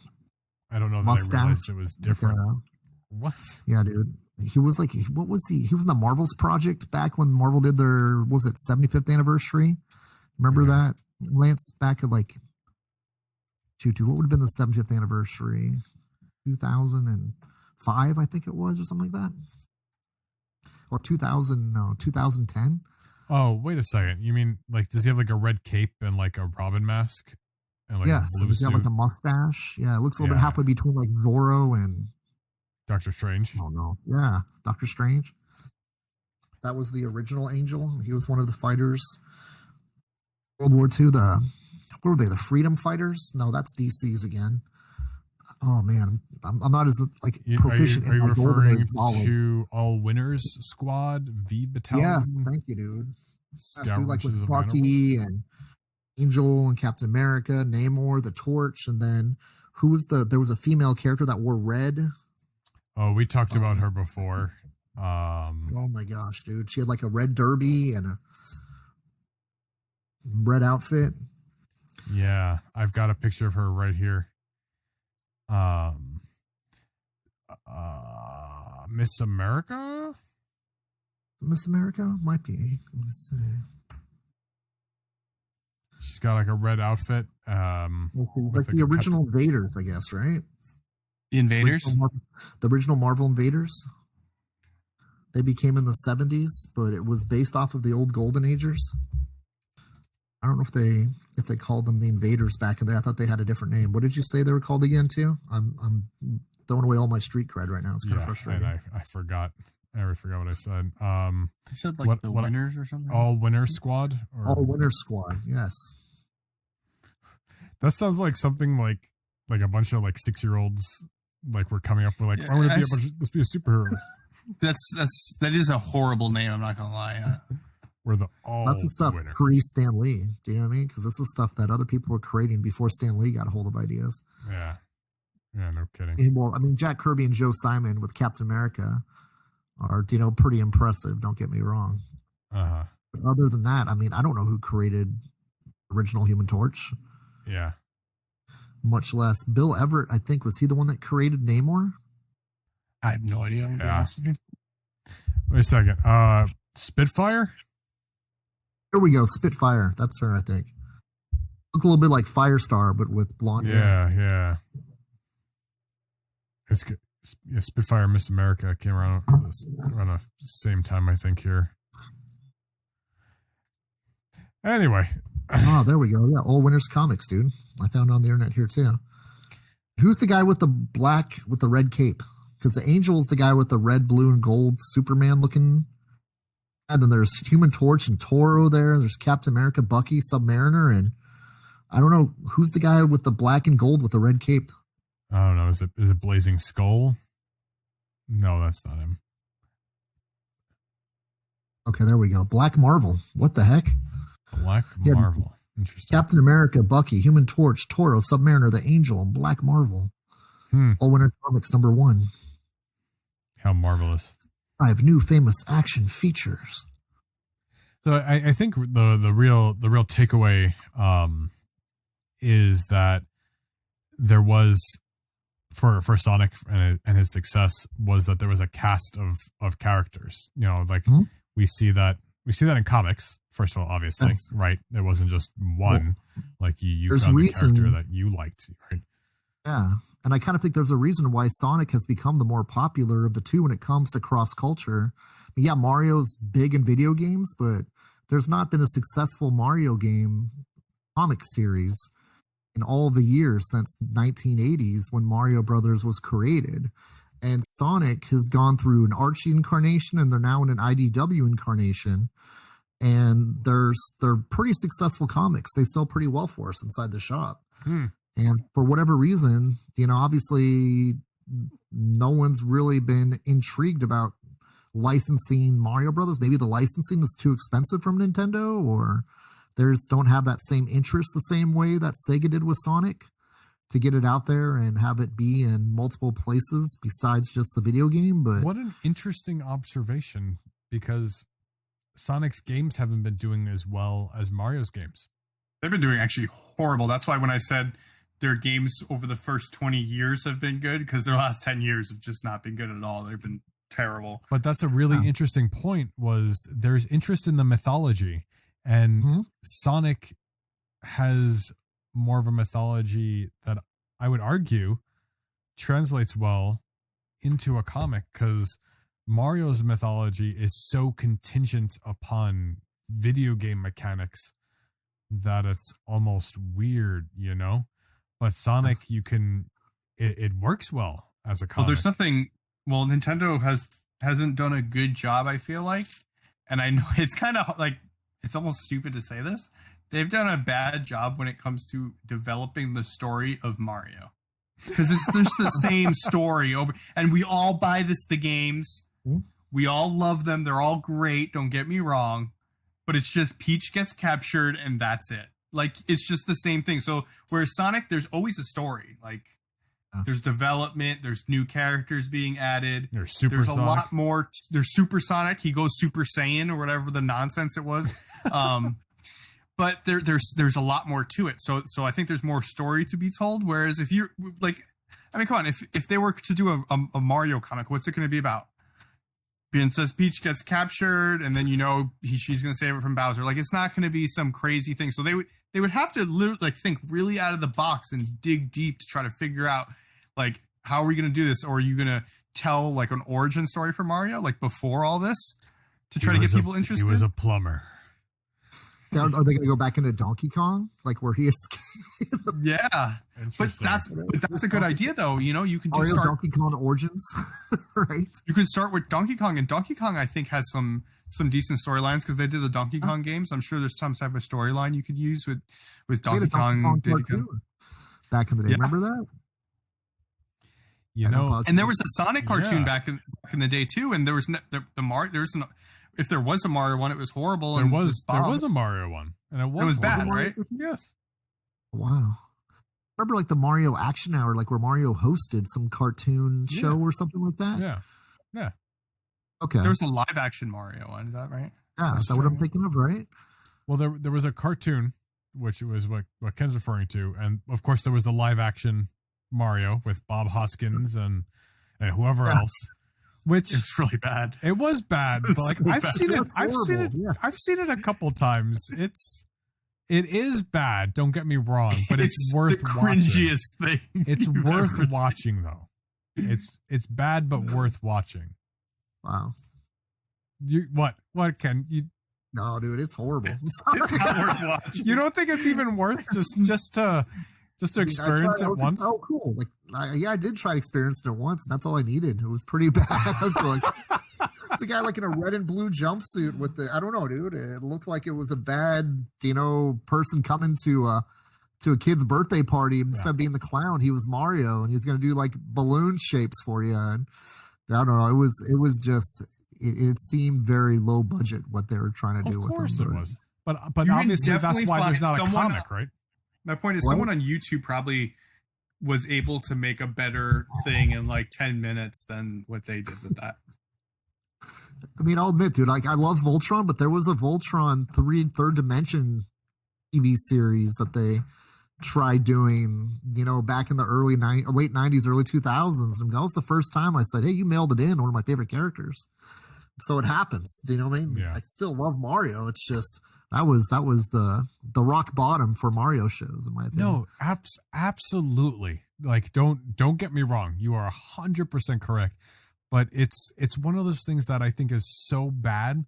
I don't know mustache, that I realized it was different. What? Yeah, dude. He was like, what was he? He was in the Marvels project back when Marvel did their, was it 75th anniversary? Remember that, Lance? Back at like, what would have been the 75th anniversary? 2005, I think it was, or something like that. Or 2010. Oh, wait a second. You mean like, does he have like a red cape and like a Robin mask? And like yes, a blue he's got like a mustache. Yeah, it looks a little bit halfway between like Zorro and Doctor Strange. Oh no, yeah, Doctor Strange. That was the original Angel. He was one of the fighters. World War II. What were they? The Freedom Fighters? No, that's DC's again. Oh man, I'm not as like proficient. Are you referring to All Winners Squad, V Battalion? Yes, thank you, dude. Scout like with Bucky and Angel and Captain America, Namor, the Torch, and then there was a female character that wore red. Oh, we talked about her before. Oh my gosh, dude. She had like a red derby and a red outfit. Yeah, I've got a picture of her right here. Miss America? Miss America? Might be. Let's see. She's got like a red outfit. Like the original Invaders, I guess, right? The Invaders? The original Marvel Invaders. They became in the 70s, but it was based off of the old Golden Agers. I don't know if they called them the Invaders back in there. I thought they had a different name. What did you say they were called again, too? I'm throwing away all my street cred right now. It's kind of frustrating. And I forgot. I already forgot what I said. You said like the Winners or something? All Winners Squad? All Winners Squad, yes. That sounds like something like a bunch of like 6-year-olds like we're coming up with like, I'm gonna let's be a superheroes. That is a horrible name, I'm not gonna lie. We're the all That's the stuff winners. pre-Stan Lee. Do you know what I mean? Because this is stuff that other people were creating before Stan Lee got a hold of ideas. Yeah, no kidding. And, well, I mean, Jack Kirby and Joe Simon with Captain America are, pretty impressive. Don't get me wrong. But other than that, I mean, I don't know who created original Human Torch. Yeah. Much less Bill Everett. I think, was he the one that created Namor? I have no idea. Yeah. Wait a second. Spitfire? Here we go. Spitfire. That's her, I think. Look a little bit like Firestar, but with blonde hair. Yeah. It's good. Spitfire Miss America came around the same time, I think, here. Anyway. Oh, there we go. Yeah, All Winners Comics, dude. I found it on the internet here, too. Who's the guy with the black, with the red cape? Because the Angel is the guy with the red, blue, and gold Superman looking. And then there's Human Torch and Toro there. There's Captain America, Bucky, Submariner, and I don't know who's the guy with the black and gold with the red cape. I don't know. Is it Blazing Skull? No, that's not him. Okay, there we go. Black Marvel. What the heck? Black Marvel. Interesting. Captain America, Bucky, Human Torch, Toro, Submariner, the Angel, and Black Marvel. All Winter Comics #1. How marvelous. 5 new famous action features. So I think the real takeaway is that there was for Sonic and his success was that there was a cast of characters. We see that in comics. First of all, obviously, yes. Right? It wasn't just one. Like you found the character that you liked, right? Yeah. And I kind of think there's a reason why Sonic has become the more popular of the two when it comes to cross culture. Yeah, Mario's big in video games, but there's not been a successful Mario game comic series in all the years since 1980s when Mario Brothers was created. And Sonic has gone through an Archie incarnation, and they're now in an IDW incarnation. And they're pretty successful comics. They sell pretty well for us inside the shop. And for whatever reason, obviously no one's really been intrigued about licensing Mario Brothers. Maybe the licensing is too expensive from Nintendo, or don't have that same interest the same way that Sega did with Sonic to get it out there and have it be in multiple places besides just the video game. But what an interesting observation, because Sonic's games haven't been doing as well as Mario's games. They've been doing actually horrible. That's why when I said their games over the first 20 years have been good, because their last 10 years have just not been good at all. They've been terrible. But that's a really interesting point, was there's interest in the mythology, and Sonic has more of a mythology that I would argue translates well into a comic, because Mario's mythology is so contingent upon video game mechanics that it's almost weird, But Sonic, it works well as a comic. Well, there's something. Well, Nintendo hasn't done a good job, I feel like, and I know it's kind of like, it's almost stupid to say this. They've done a bad job when it comes to developing the story of Mario, because it's just the same story over, and we all buy the games. We all love them. They're all great. Don't get me wrong. But it's just Peach gets captured and that's it. Like, it's just the same thing. So whereas Sonic, there's always a story. Like, there's development. There's new characters being added. There's a lot more. There's Super Sonic. He goes Super Saiyan or whatever the nonsense it was. But there's a lot more to it. So I think there's more story to be told. Whereas if you're like, I mean, come on, if they were to do a Mario comic, what's it going to be about? Princess Peach gets captured, and then she's going to save it from Bowser. Like, it's not going to be some crazy thing. So they they would have to literally like think really out of the box and dig deep to try to figure out like how are we going to do this, or are you going to tell like an origin story for Mario like before all this to try to get people interested? He was a plumber. Are they going to go back into Donkey Kong, like where he escaped? Yeah, but that's a good idea though. You know, you can start Donkey Kong Origins, right? You can start with Donkey Kong, and Donkey Kong I think has some decent storylines because they did the Donkey Kong games. I'm sure there's some type of storyline you could use with Donkey Kong. Back in the day, remember that? You know, and there was a Sonic cartoon back in the day too, and there was if there was a Mario one, it was horrible. There was a Mario one, and it was bad, right? Yes. Wow. Remember like the Mario Action Hour, like where Mario hosted some cartoon show or something like that? Yeah. Yeah. Okay. There was a live action Mario one, is that right? Yeah, is that what I'm thinking of, right? Well, there was a cartoon, which was what Ken's referring to, and of course there was the live action Mario with Bob Hoskins and whoever else. Which it's really bad. It was bad, but like I've seen it a couple times. It is bad. Don't get me wrong, but it's worth the cringiest watching. Thing. It's worth watching though. It's bad but worth watching. Wow. What Ken? No, dude, it's horrible. It's not worth watching. You don't think it's even worth just to experience it once? Oh, cool! Like, I did try experiencing it once, and that's all I needed. It was pretty bad. It's like it's a guy like in a red and blue jumpsuit with I don't know, dude. It looked like it was a bad, person coming to a kid's birthday party. Instead of being the clown, he was Mario, and he was going to do like balloon shapes for you. And I don't know. It was just. It seemed very low budget what they were trying to do with them. Of course it was. But obviously that's why there's not a comic, right? My point is someone on YouTube probably was able to make a better thing in like 10 minutes than what they did with that. I mean, I'll admit, dude, like I love Voltron, but there was a Voltron third dimension TV series that they tried doing, back in the late 90s, early 2000s. And that was the first time I said, hey, you mailed it in, one of my favorite characters. So it happens. Do you know what I mean? Yeah. I still love Mario. It's just that was the rock bottom for Mario shows, in my opinion. No, absolutely. Like don't get me wrong. You are 100% correct. But it's one of those things that I think is so bad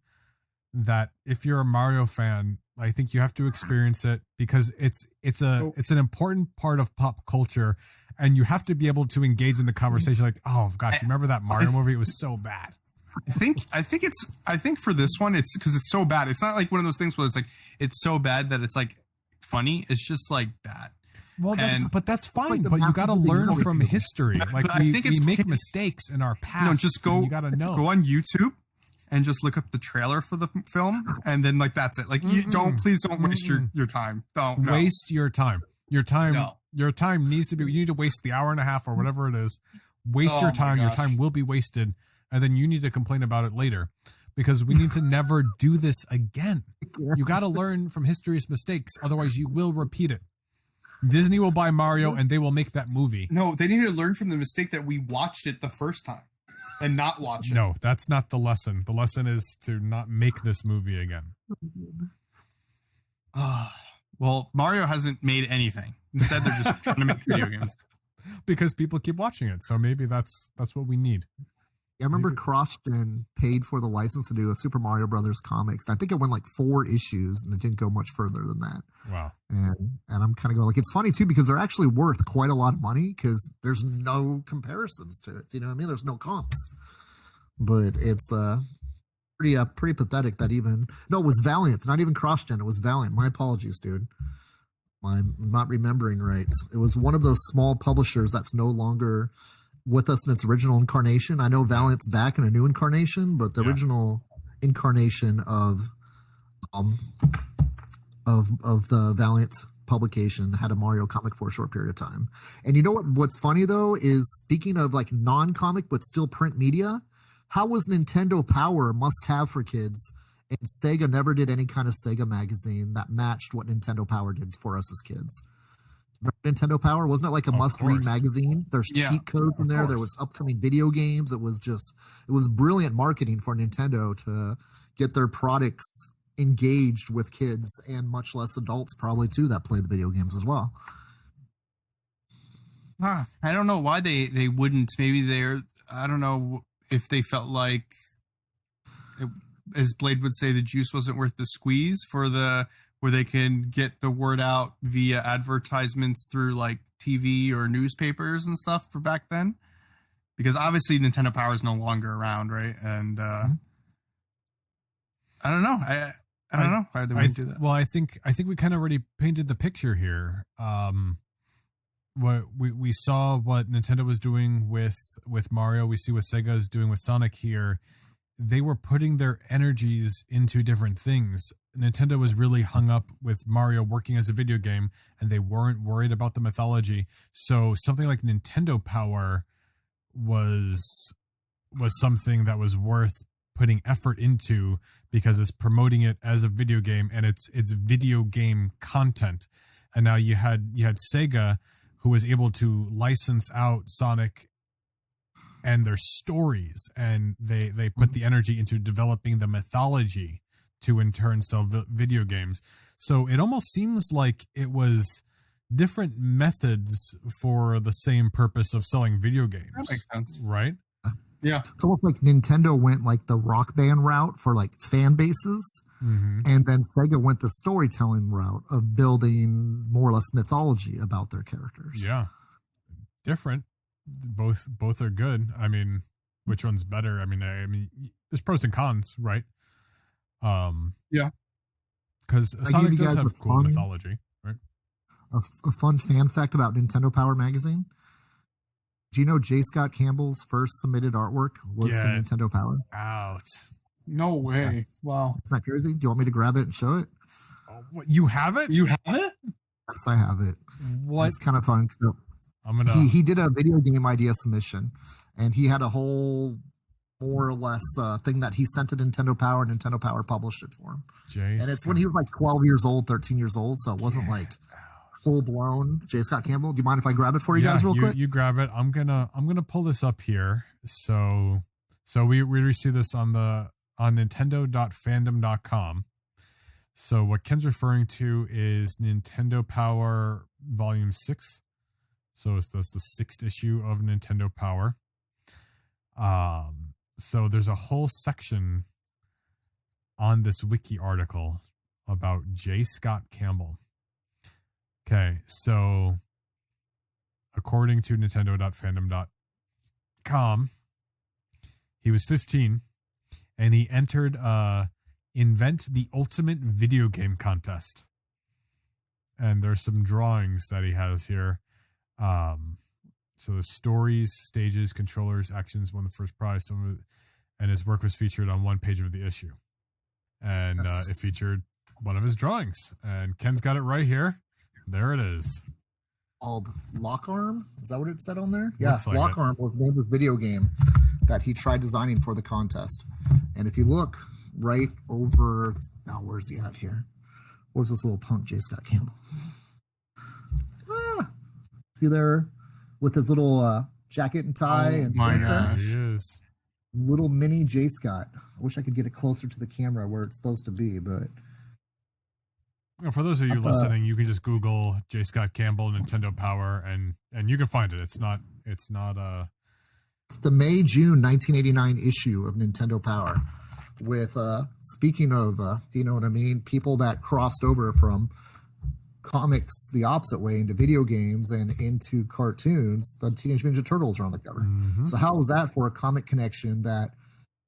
that if you're a Mario fan, I think you have to experience it because it's an important part of pop culture, and you have to be able to engage in the conversation. Like, oh gosh, remember that Mario movie? It was so bad. I think for this one, it's because it's so bad. It's not like one of those things where it's like it's so bad that it's like funny. It's just like bad. Well, that's fine. But you got to learn from history. Like we make mistakes in our past. Just you got to know. Go on YouTube and just look up the trailer for the film, and then like that's it. Like please don't waste your time. Don't waste your time. Your time needs to be. You need to waste the hour and a half or whatever it is. Waste your time. Your time will be wasted, and then you need to complain about it later, because we need to never do this again. You got to learn from history's mistakes, otherwise you will repeat it. Disney will buy Mario, and they will make that movie. No, they need to learn from the mistake that we watched it the first time. And not watch it. No, that's not the lesson. The lesson is to not make this movie again. Well, Mario hasn't made anything. Instead, they're just trying to make video games. Because people keep watching it. So maybe that's what we need. Yeah, I remember CrossGen paid for the license to do a Super Mario Brothers comics. I think it went like 4 issues, and it didn't go much further than that. Wow. And I'm kind of going like, it's funny too, because they're actually worth quite a lot of money because there's no comparisons to it. You know what I mean? There's no comps. But it's pretty pathetic that it was Valiant, not even CrossGen. It was Valiant. My apologies, dude. I'm not remembering right. It was one of those small publishers that's no longer with us in its original incarnation. I know Valiant's back in a new incarnation, but the original incarnation of the Valiant publication had a Mario comic for a short period of time. And you know what's funny though is, speaking of like non-comic but still print media, how was Nintendo Power a must-have for kids, and Sega never did any kind of Sega magazine that matched what Nintendo Power did for us as kids? Nintendo Power, wasn't it like a must-read magazine? There's cheat codes in there. There was upcoming video games. It was brilliant marketing for Nintendo to get their products engaged with kids, and much less adults probably too that play the video games as well. I don't know why they wouldn't. Maybe I don't know if they felt like, as Blade would say, the juice wasn't worth the squeeze where they can get the word out via advertisements through like TV or newspapers and stuff for back then. Because obviously Nintendo Power is no longer around, right? And I don't know. I don't know why they wouldn't do that. Well, I think we kind of already painted the picture here. What we saw what Nintendo was doing with Mario. We see what Sega is doing with Sonic here. They were putting their energies into different things. Nintendo was really hung up with Mario working as a video game, and they weren't worried about the mythology. So something like Nintendo Power was something that was worth putting effort into because it's promoting it as a video game and it's video game content. And now you had Sega, who was able to license out Sonic and their stories, and they put the energy into developing the mythology to in turn sell video games. So it almost seems like it was different methods for the same purpose of selling video games. That makes sense. Right? Yeah. It's almost like Nintendo went like the Rock Band route for like fan bases. Mm-hmm. And then Sega went the storytelling route of building more or less mythology about their characters. Yeah. Different. Both are good. I mean, which one's better? I mean, there's pros and cons, right? Yeah. Because Sonic does have cool mythology, right? A fun fan fact about Nintendo Power magazine. Do you know J. Scott Campbell's first submitted artwork was to Nintendo Power? Out. No way. Yes. Wow. It's not crazy. Do you want me to grab it and show it? Oh, what, you have it? You have it? Yes, I have it. What? It's kind of fun. So he did a video game idea submission, and he had a whole more or less thing that he sent to Nintendo Power, and Nintendo Power published it for him. And it's when he was like 12 years old, 13 years old, so it wasn't like full blown J. Scott Campbell. Do you mind if I grab it for you guys real quick? You grab it. I'm gonna pull this up here. So we received this on nintendo.fandom.com. So what Ken's referring to is Nintendo Power Volume 6. So that's the 6th issue of Nintendo Power. So there's a whole section on this wiki article about J. Scott Campbell. Okay, so according to nintendo.fandom.com, he was 15 and he entered Invent the Ultimate Video Game Contest. And there's some drawings that he has here. So the stories, stages, controllers, actions won the first prize. And his work was featured on one page of the issue. And it featured one of his drawings. And Ken's got it right here. There it is. Called Lock Arm? Is that what it said on there? Yeah, like Lock Arm was the name of his video game that he tried designing for the contest. And if you look right over, now where's he at here? Where's this little punk J. Scott Campbell? See there with his little jacket and tie and my gosh. He is. Little mini J. Scott. I wish I could get it closer to the camera where it's supposed to be, but for those of you listening, you can just Google J. Scott Campbell Nintendo Power and you can find it. It's the May-June 1989 issue of Nintendo Power with speaking of do you know what I mean, people that crossed over from comics the opposite way into video games and into cartoons. The Teenage Mutant Ninja Turtles are on the cover. Mm-hmm. So how was that for a comic connection that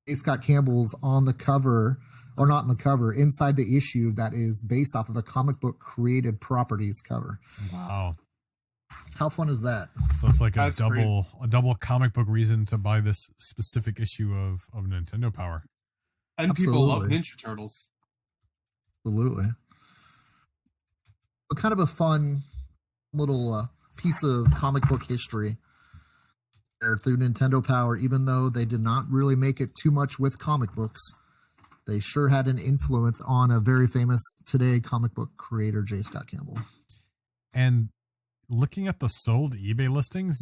J. Scott Campbell's on the cover, or not on the cover, inside the issue that is based off of the comic book created properties cover? Wow. How fun is that? So it's like a double comic book reason to buy this specific issue of Nintendo Power. And Absolutely. People love Ninja Turtles. Absolutely. But kind of a fun little piece of comic book history there through Nintendo Power, even though they did not really make it too much with comic books. They sure had an influence on a very famous today comic book creator, J. Scott Campbell. And looking at the sold eBay listings,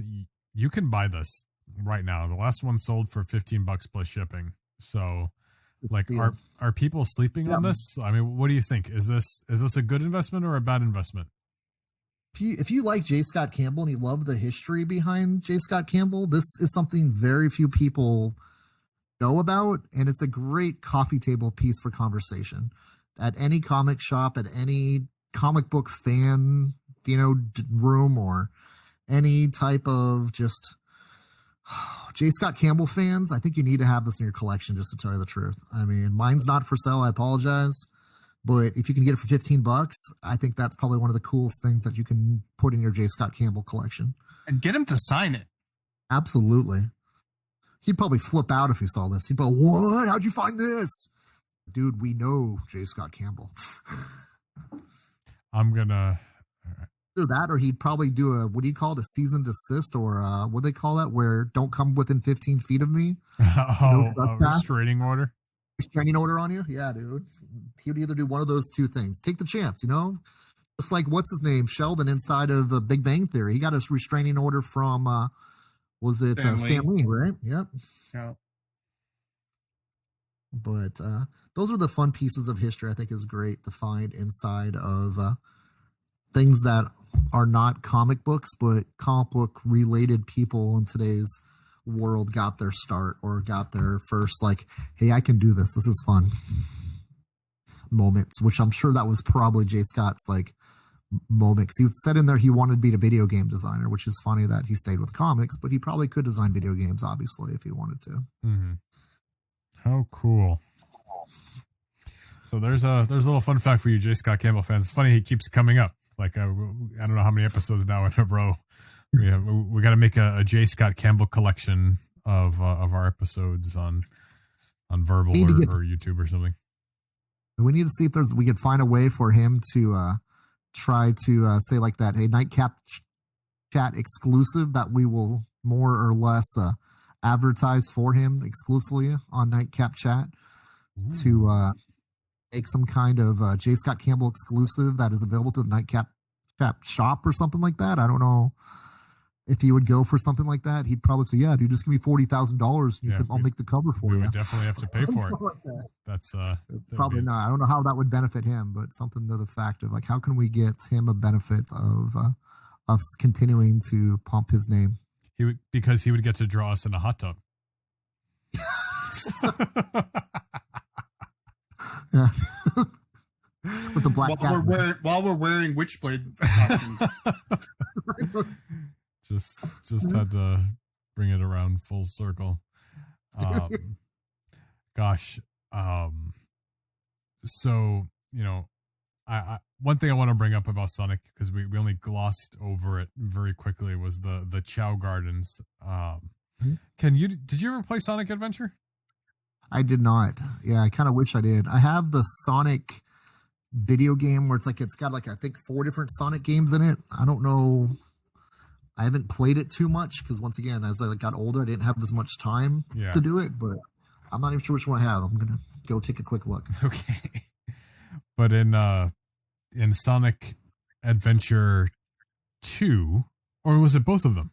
you can buy this right now. The last one sold for $15 plus shipping. So Like, are people sleeping on this? I mean, what do you think? Is this a good investment or a bad investment? If you like J. Scott Campbell and you love the history behind J. Scott Campbell, this is something very few people know about, and it's a great coffee table piece for conversation at any comic shop, at any comic book fan, room, or any type of just J. Scott Campbell fans. I think you need to have this in your collection, just to tell you the truth. I mean, mine's not for sale. I apologize. But if you can get it for $15, I think that's probably one of the coolest things that you can put in your J. Scott Campbell collection. And get him to sign it. Absolutely. He'd probably flip out if he saw this. He'd go, "What? How'd you find this?" Dude, we know J. Scott Campbell. I'm gonna do that, or he'd probably do a, what do you call it, a cease and desist, or what do they call that, where don't come within 15 feet of me. A restraining order. Restraining order on you? Yeah, dude. He would either do one of those two things. Take the chance, Just like, what's his name? Sheldon inside of Big Bang Theory. He got a restraining order from, was it Stan Lee, right? Yep. Yeah. But those are the fun pieces of history I think is great to find inside of things that are not comic books, but comic book related people in today's world got their start or got their first, like, hey, I can do this. This is fun moments, which I'm sure that was probably J. Scott's like moment. 'Cause he said in there he wanted to be a video game designer, which is funny that he stayed with comics, but he probably could design video games, obviously, if he wanted to. Mm-hmm. How cool. So there's a little fun fact for you J. Scott Campbell fans. It's funny he keeps coming up. Like, I don't know how many episodes now in a row. We got to make a J. Scott Campbell collection of our episodes on Verbal or YouTube or something. We need to see if we could find a way for him to try to say like that, hey, Nightcap chat exclusive, that we will more or less advertise for him exclusively on Nightcap chat. Ooh. To make some kind of J. Scott Campbell exclusive that is available to the Nightcap chat shop or something like that. I don't know if he would go for something like that. He'd probably say, yeah, dude, just give me $40,000 and I'll make the cover for you. We would definitely have to pay for it. That's probably not. I don't know how that would benefit him, but something to the fact of like, how can we get him a benefit of us continuing to pump his name? Because he would get to draw us in a hot tub. Yeah. With the black while we're wearing Witchblade costumes. just had to bring it around full circle. So I one thing I want to bring up about Sonic, because we only glossed over it very quickly, was the Chow Gardens. Did you ever play Sonic Adventure? I did not. Yeah, I kind of wish I did. I have the Sonic video game where it's got like, I think 4 different Sonic games in it. I don't know. I haven't played it too much because, once again, as I got older, I didn't have as much time to do it, but I'm not even sure which one I have. I'm going to go take a quick look. Okay. But in Sonic Adventure 2, or was it both of them?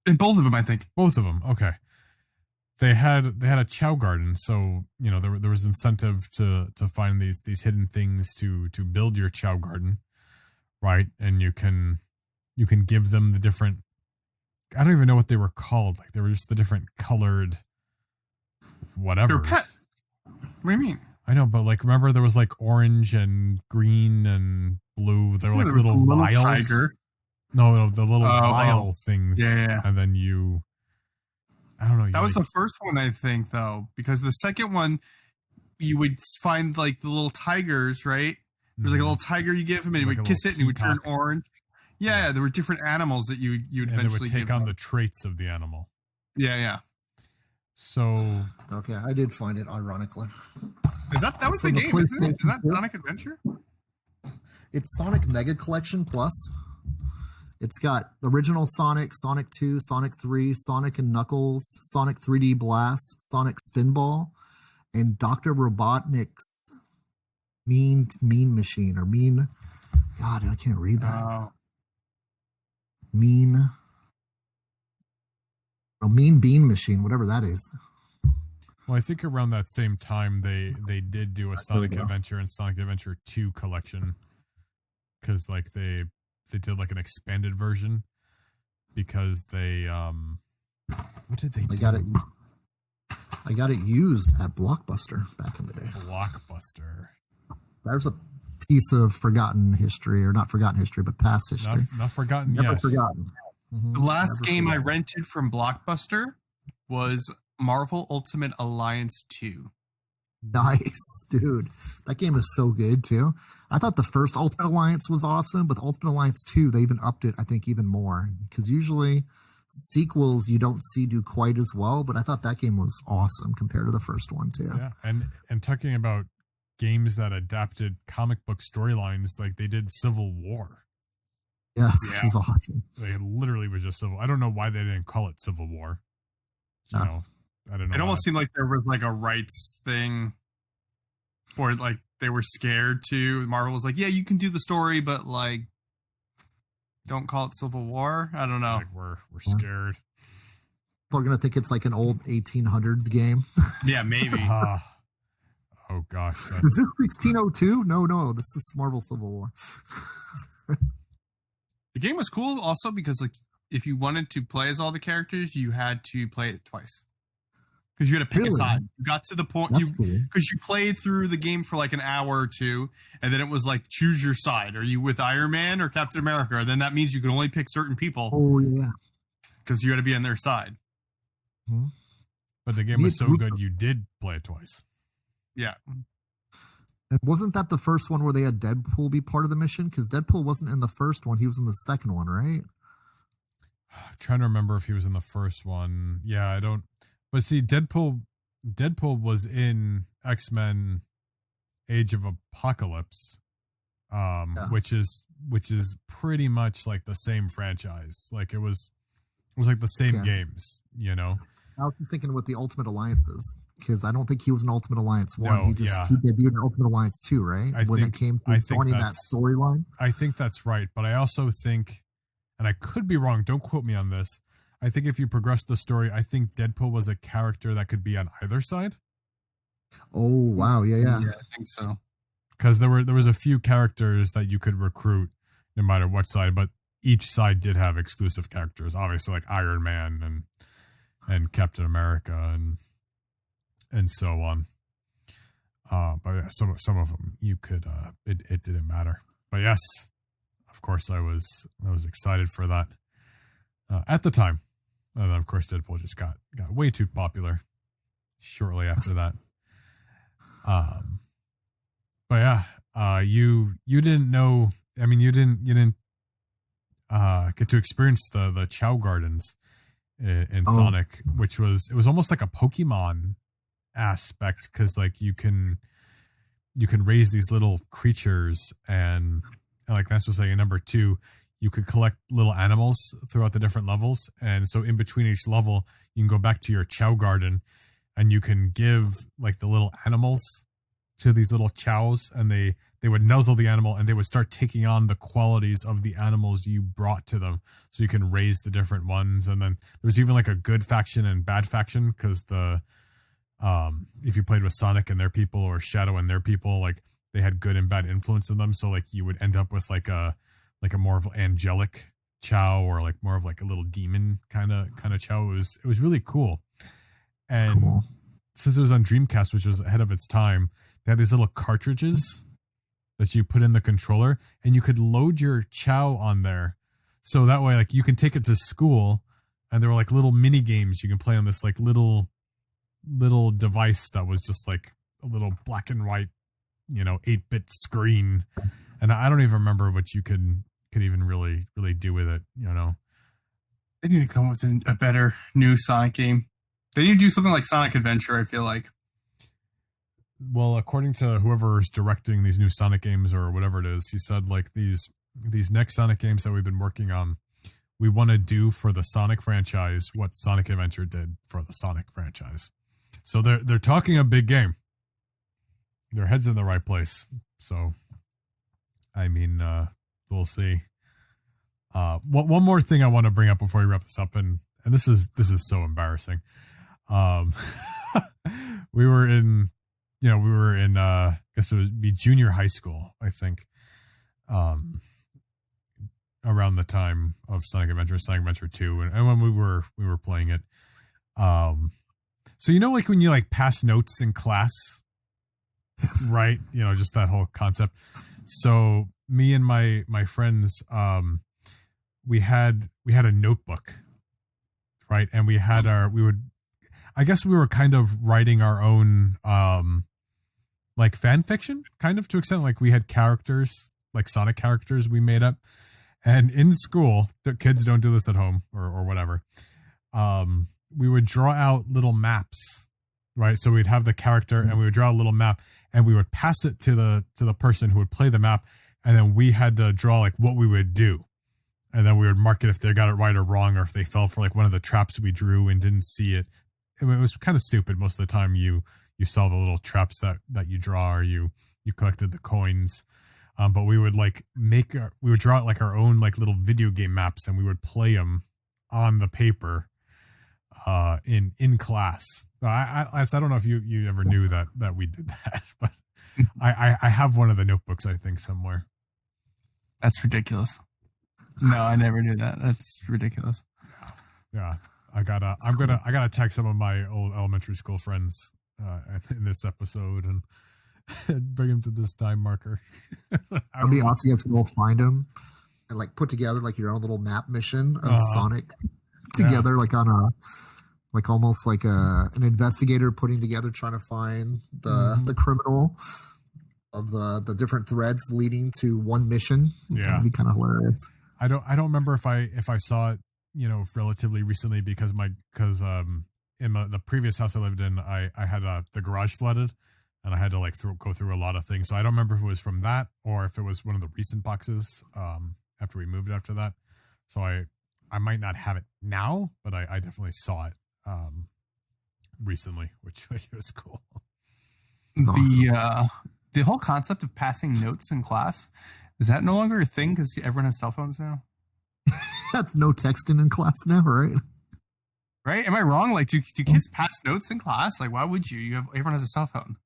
In both of them, I think. Both of them. Okay. They had a Chow Garden, so there was incentive to find these hidden things to build your Chow Garden, right? And you can give them the different, I don't even know what they were called. Like, they were just the different colored whatever. They're pet. What do you mean? I know, but like, remember there was like orange and green and blue. They were like little vials. Tiger. No, the little vial things. Yeah. And then I don't know. That was the first one, I think, though, because the second one, you would find like the little tigers, right? There's like a little tiger you give him, and he would kiss it, and he would turn orange. Yeah, there were different animals that you would eventually would take on the traits of the animal. Yeah. So okay, I did find it, ironically. That was the game, isn't it? Is that Sonic Adventure? It's Sonic Mega Collection Plus. It's got the original Sonic, Sonic 2, Sonic 3, Sonic and Knuckles, Sonic 3D Blast, Sonic Spinball, and Dr. Robotnik's Mean Machine, or Mean... God, I can't read that. Mean Bean Machine, whatever that is. Well, I think around that same time they did do a Sonic go. Adventure and Sonic Adventure 2 collection, because like they did like an expanded version, because they what did they do? I got it used at Blockbuster back in the day. Blockbuster. There's a piece of forgotten history, or not forgotten history, but past history. Not forgotten. Never Yes. forgotten. Mm-hmm. The last game I forgotten. rented from Blockbuster was Marvel Ultimate Alliance 2. Nice, dude. That game is so good too. I thought the first Ultimate Alliance was awesome, but Ultimate Alliance 2, they even upped it, I think, even more. Because usually sequels you don't see do quite as well, but I thought that game was awesome compared to the first one too. Yeah, and talking about games that adapted comic book storylines, like they did Civil War. Yes, which was awesome. They literally was just Civil. I don't know why they didn't call it Civil War. You know, I don't know. It almost seemed like there was like a rights thing, or like they were scared to. Marvel was like, "Yeah, you can do the story, but like, don't call it Civil War." I don't know. Like we're scared. People are gonna think it's like an old 1800s game. Yeah, maybe. Oh gosh, Is this 1602? No, this is Marvel Civil War. The game was cool also because like if you wanted to play as all the characters, you had to play it twice. Because you had to pick a side. You got to the point because you played through the game for like an hour or two, and then it was like choose your side. Are you with Iron Man or Captain America? And then that means you can only pick certain people. Oh yeah. Because you had to be on their side. Hmm. But the game was so good you did play it twice. Yeah. And wasn't that the first one where they had Deadpool be part of the mission? Because Deadpool wasn't in the first one; he was in the second one, right? I'm trying to remember if he was in the first one. Yeah, I don't. But see, Deadpool was in X-Men: Age of Apocalypse, which is pretty much like the same franchise. Like it was like the same games, you know. I was just thinking with the Ultimate Alliances, because I don't think he was in Ultimate Alliance 1. No, he debuted in Ultimate Alliance 2, right? It came to joining that storyline. I think that's right, but I also think, and I could be wrong, don't quote me on this, I think if you progress the story, I think Deadpool was a character that could be on either side. Oh, wow. Yeah. I think so. Because there was a few characters that you could recruit no matter what side, but each side did have exclusive characters, obviously like Iron Man and Captain America and so on. But yeah, some of them you could it didn't matter. But yes, of course I was excited for that at the time. And of course Deadpool just got way too popular shortly after that. But yeah, you didn't know. I mean, you didn't get to experience the Chow Gardens in Sonic, which was almost like a Pokemon aspect, because like you can raise these little creatures, and like that's was like number 2, you could collect little animals throughout the different levels, and so in between each level you can go back to your Chow Garden and you can give like the little animals to these little chows, and they would nuzzle the animal and they would start taking on the qualities of the animals you brought to them, so you can raise the different ones. And then there was even like a good faction and bad faction, because the if you played with Sonic and their people or Shadow and their people, like they had good and bad influence in them, so like you would end up with like a more of angelic Chow, or like more of like a little demon kind of Chow. It was really cool. And since it was on Dreamcast, which was ahead of its time, they had these little cartridges that you put in the controller, and you could load your Chow on there. So that way, like you can take it to school, and there were like little mini games you can play on this like little device that was just like a little black and white, 8-bit screen. And I don't even remember what you could even really do with it, They need to come with a better new Sonic game. They need to do something like Sonic Adventure, I feel like. Well, according to whoever's directing these new Sonic games or whatever it is, he said like these next Sonic games that we've been working on, we want to do for the Sonic franchise what Sonic Adventure did for the Sonic franchise. So they're talking a big game. Their head's in the right place. So, I mean, we'll see. One more thing I want to bring up before we wrap this up, and this is so embarrassing. we were in, I guess it would be junior high school, I think, around the time of Sonic Adventure 2, and when we were playing it. So like when you like pass notes in class, right? Just that whole concept. So me and my friends, we had a notebook, right? And we were kind of writing our own like fan fiction, kind of, to extent. Like we had characters, like Sonic characters we made up. And in school, the kids don't do this at home or whatever. We would draw out little maps, right? So we'd have the character and we would draw a little map and we would pass it to the person who would play the map. And then we had to draw like what we would do. And then we would mark it if they got it right or wrong, or if they fell for like one of the traps we drew and didn't see it. It was kind of stupid. Most of the time you saw the little traps that you draw, or you collected the coins. But we would like we would draw out like our own like little video game maps, and we would play them on the paper in class. I don't know if you ever knew that we did that, but I have one of the notebooks, I think, somewhere. That's ridiculous. No, I never knew that. That's ridiculous. Yeah. I gotta tag some of my old elementary school friends in this episode and bring them to this time marker. It'd be awesome. You guys can go find them and like put together like your own little map mission of Sonic together, like on a like almost like an investigator putting together, trying to find the criminal of the different threads leading to one mission. Yeah, that'd be kind of hilarious. I don't remember if I saw it, relatively recently, because in the previous house I lived in, I had the garage flooded, and I had to like go through a lot of things. So I don't remember if it was from that or if it was one of the recent boxes after we moved after that. So I might not have it now, but I definitely saw it recently, which was cool. Awesome. The whole concept of passing notes in class, is that no longer a thing because everyone has cell phones now? That's no texting in class now, right? Right? Am I wrong? Like, do kids pass notes in class? Like, why would you? Everyone has a cell phone.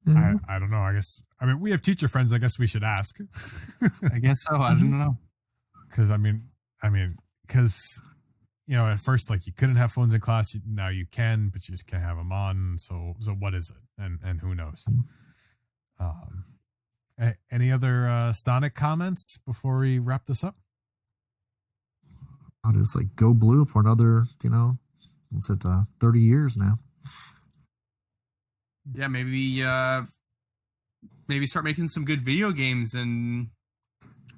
I don't know. I guess, we have teacher friends. I guess we should ask. I guess so. I don't know. Because because at first, like, you couldn't have phones in class. Now you can, but you just can't have them on. So what is it? And who knows? Any other Sonic comments before we wrap this up? I'll just like go blue for another, what's it, 30 years now. Yeah, maybe start making some good video games and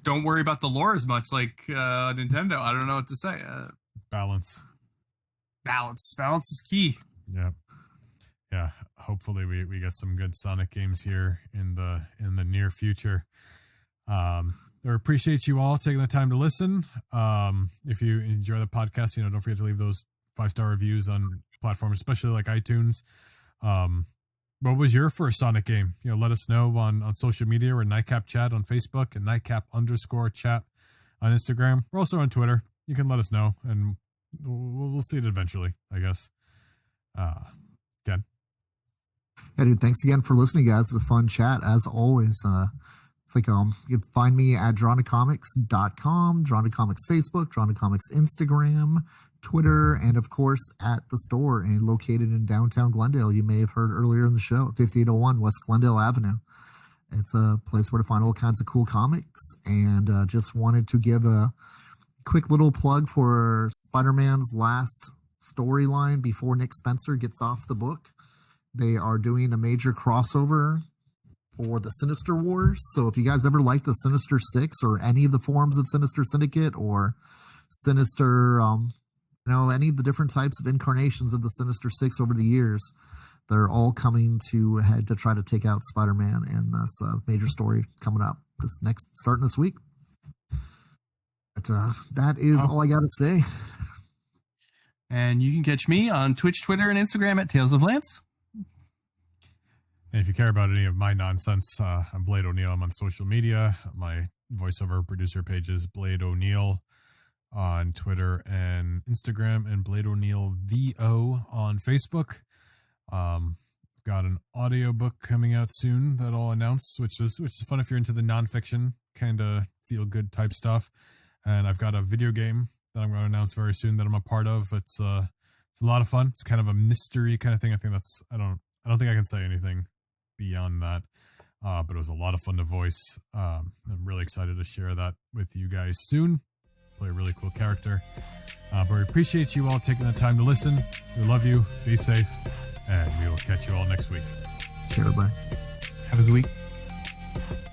don't worry about the lore as much, like Nintendo. I don't know what to say. Balance is key. Yeah. Hopefully we get some good Sonic games here in the near future. I appreciate you all taking the time to listen. If you enjoy the podcast, don't forget to leave those 5-star reviews on platforms, especially like iTunes. What was your first Sonic game? Let us know on social media. We're Nightcap Chat on Facebook and Nightcap_chat on Instagram. We're also on Twitter. You can let us know, and we'll see it eventually, I guess. Ken? Yeah, dude, thanks again for listening, guys. It's a fun chat, as always. It's like you can find me at drawnacomics.com, Drawnacomics Facebook, Drawnacomics Instagram, Twitter, and of course at the store and located in downtown Glendale. You may have heard earlier in the show, 5801 West Glendale Avenue. It's a place where to find all kinds of cool comics, and just wanted to give a quick little plug for Spider-Man's last storyline before Nick Spencer gets off the book. They are doing a major crossover for the Sinister Wars. So if you guys ever liked the Sinister Six or any of the forms of Sinister Syndicate or Sinister, any of the different types of incarnations of the Sinister Six over the years, they're all coming to head to try to take out Spider-Man, and this major story coming up starting this week. But that is all I got to say. And you can catch me on Twitch, Twitter, and Instagram at Tales of Lance. And if you care about any of my nonsense, I'm Blade O'Neill. I'm on social media. My voiceover producer page is Blade O'Neill on Twitter and Instagram, and Blade O'Neill VO on Facebook. got an audiobook coming out soon that I'll announce, which is fun if you're into the nonfiction kind of feel good type stuff. And I've got a video game that I'm going to announce very soon that I'm a part of. It's a lot of fun. It's kind of a mystery kind of thing. I think I don't think I can say anything beyond that. But it was a lot of fun to voice. I'm really excited to share that with you guys soon. Play a really cool character. But we appreciate you all taking the time to listen. We love you. Be safe. And we will catch you all next week. Okay, everybody. Have a good week.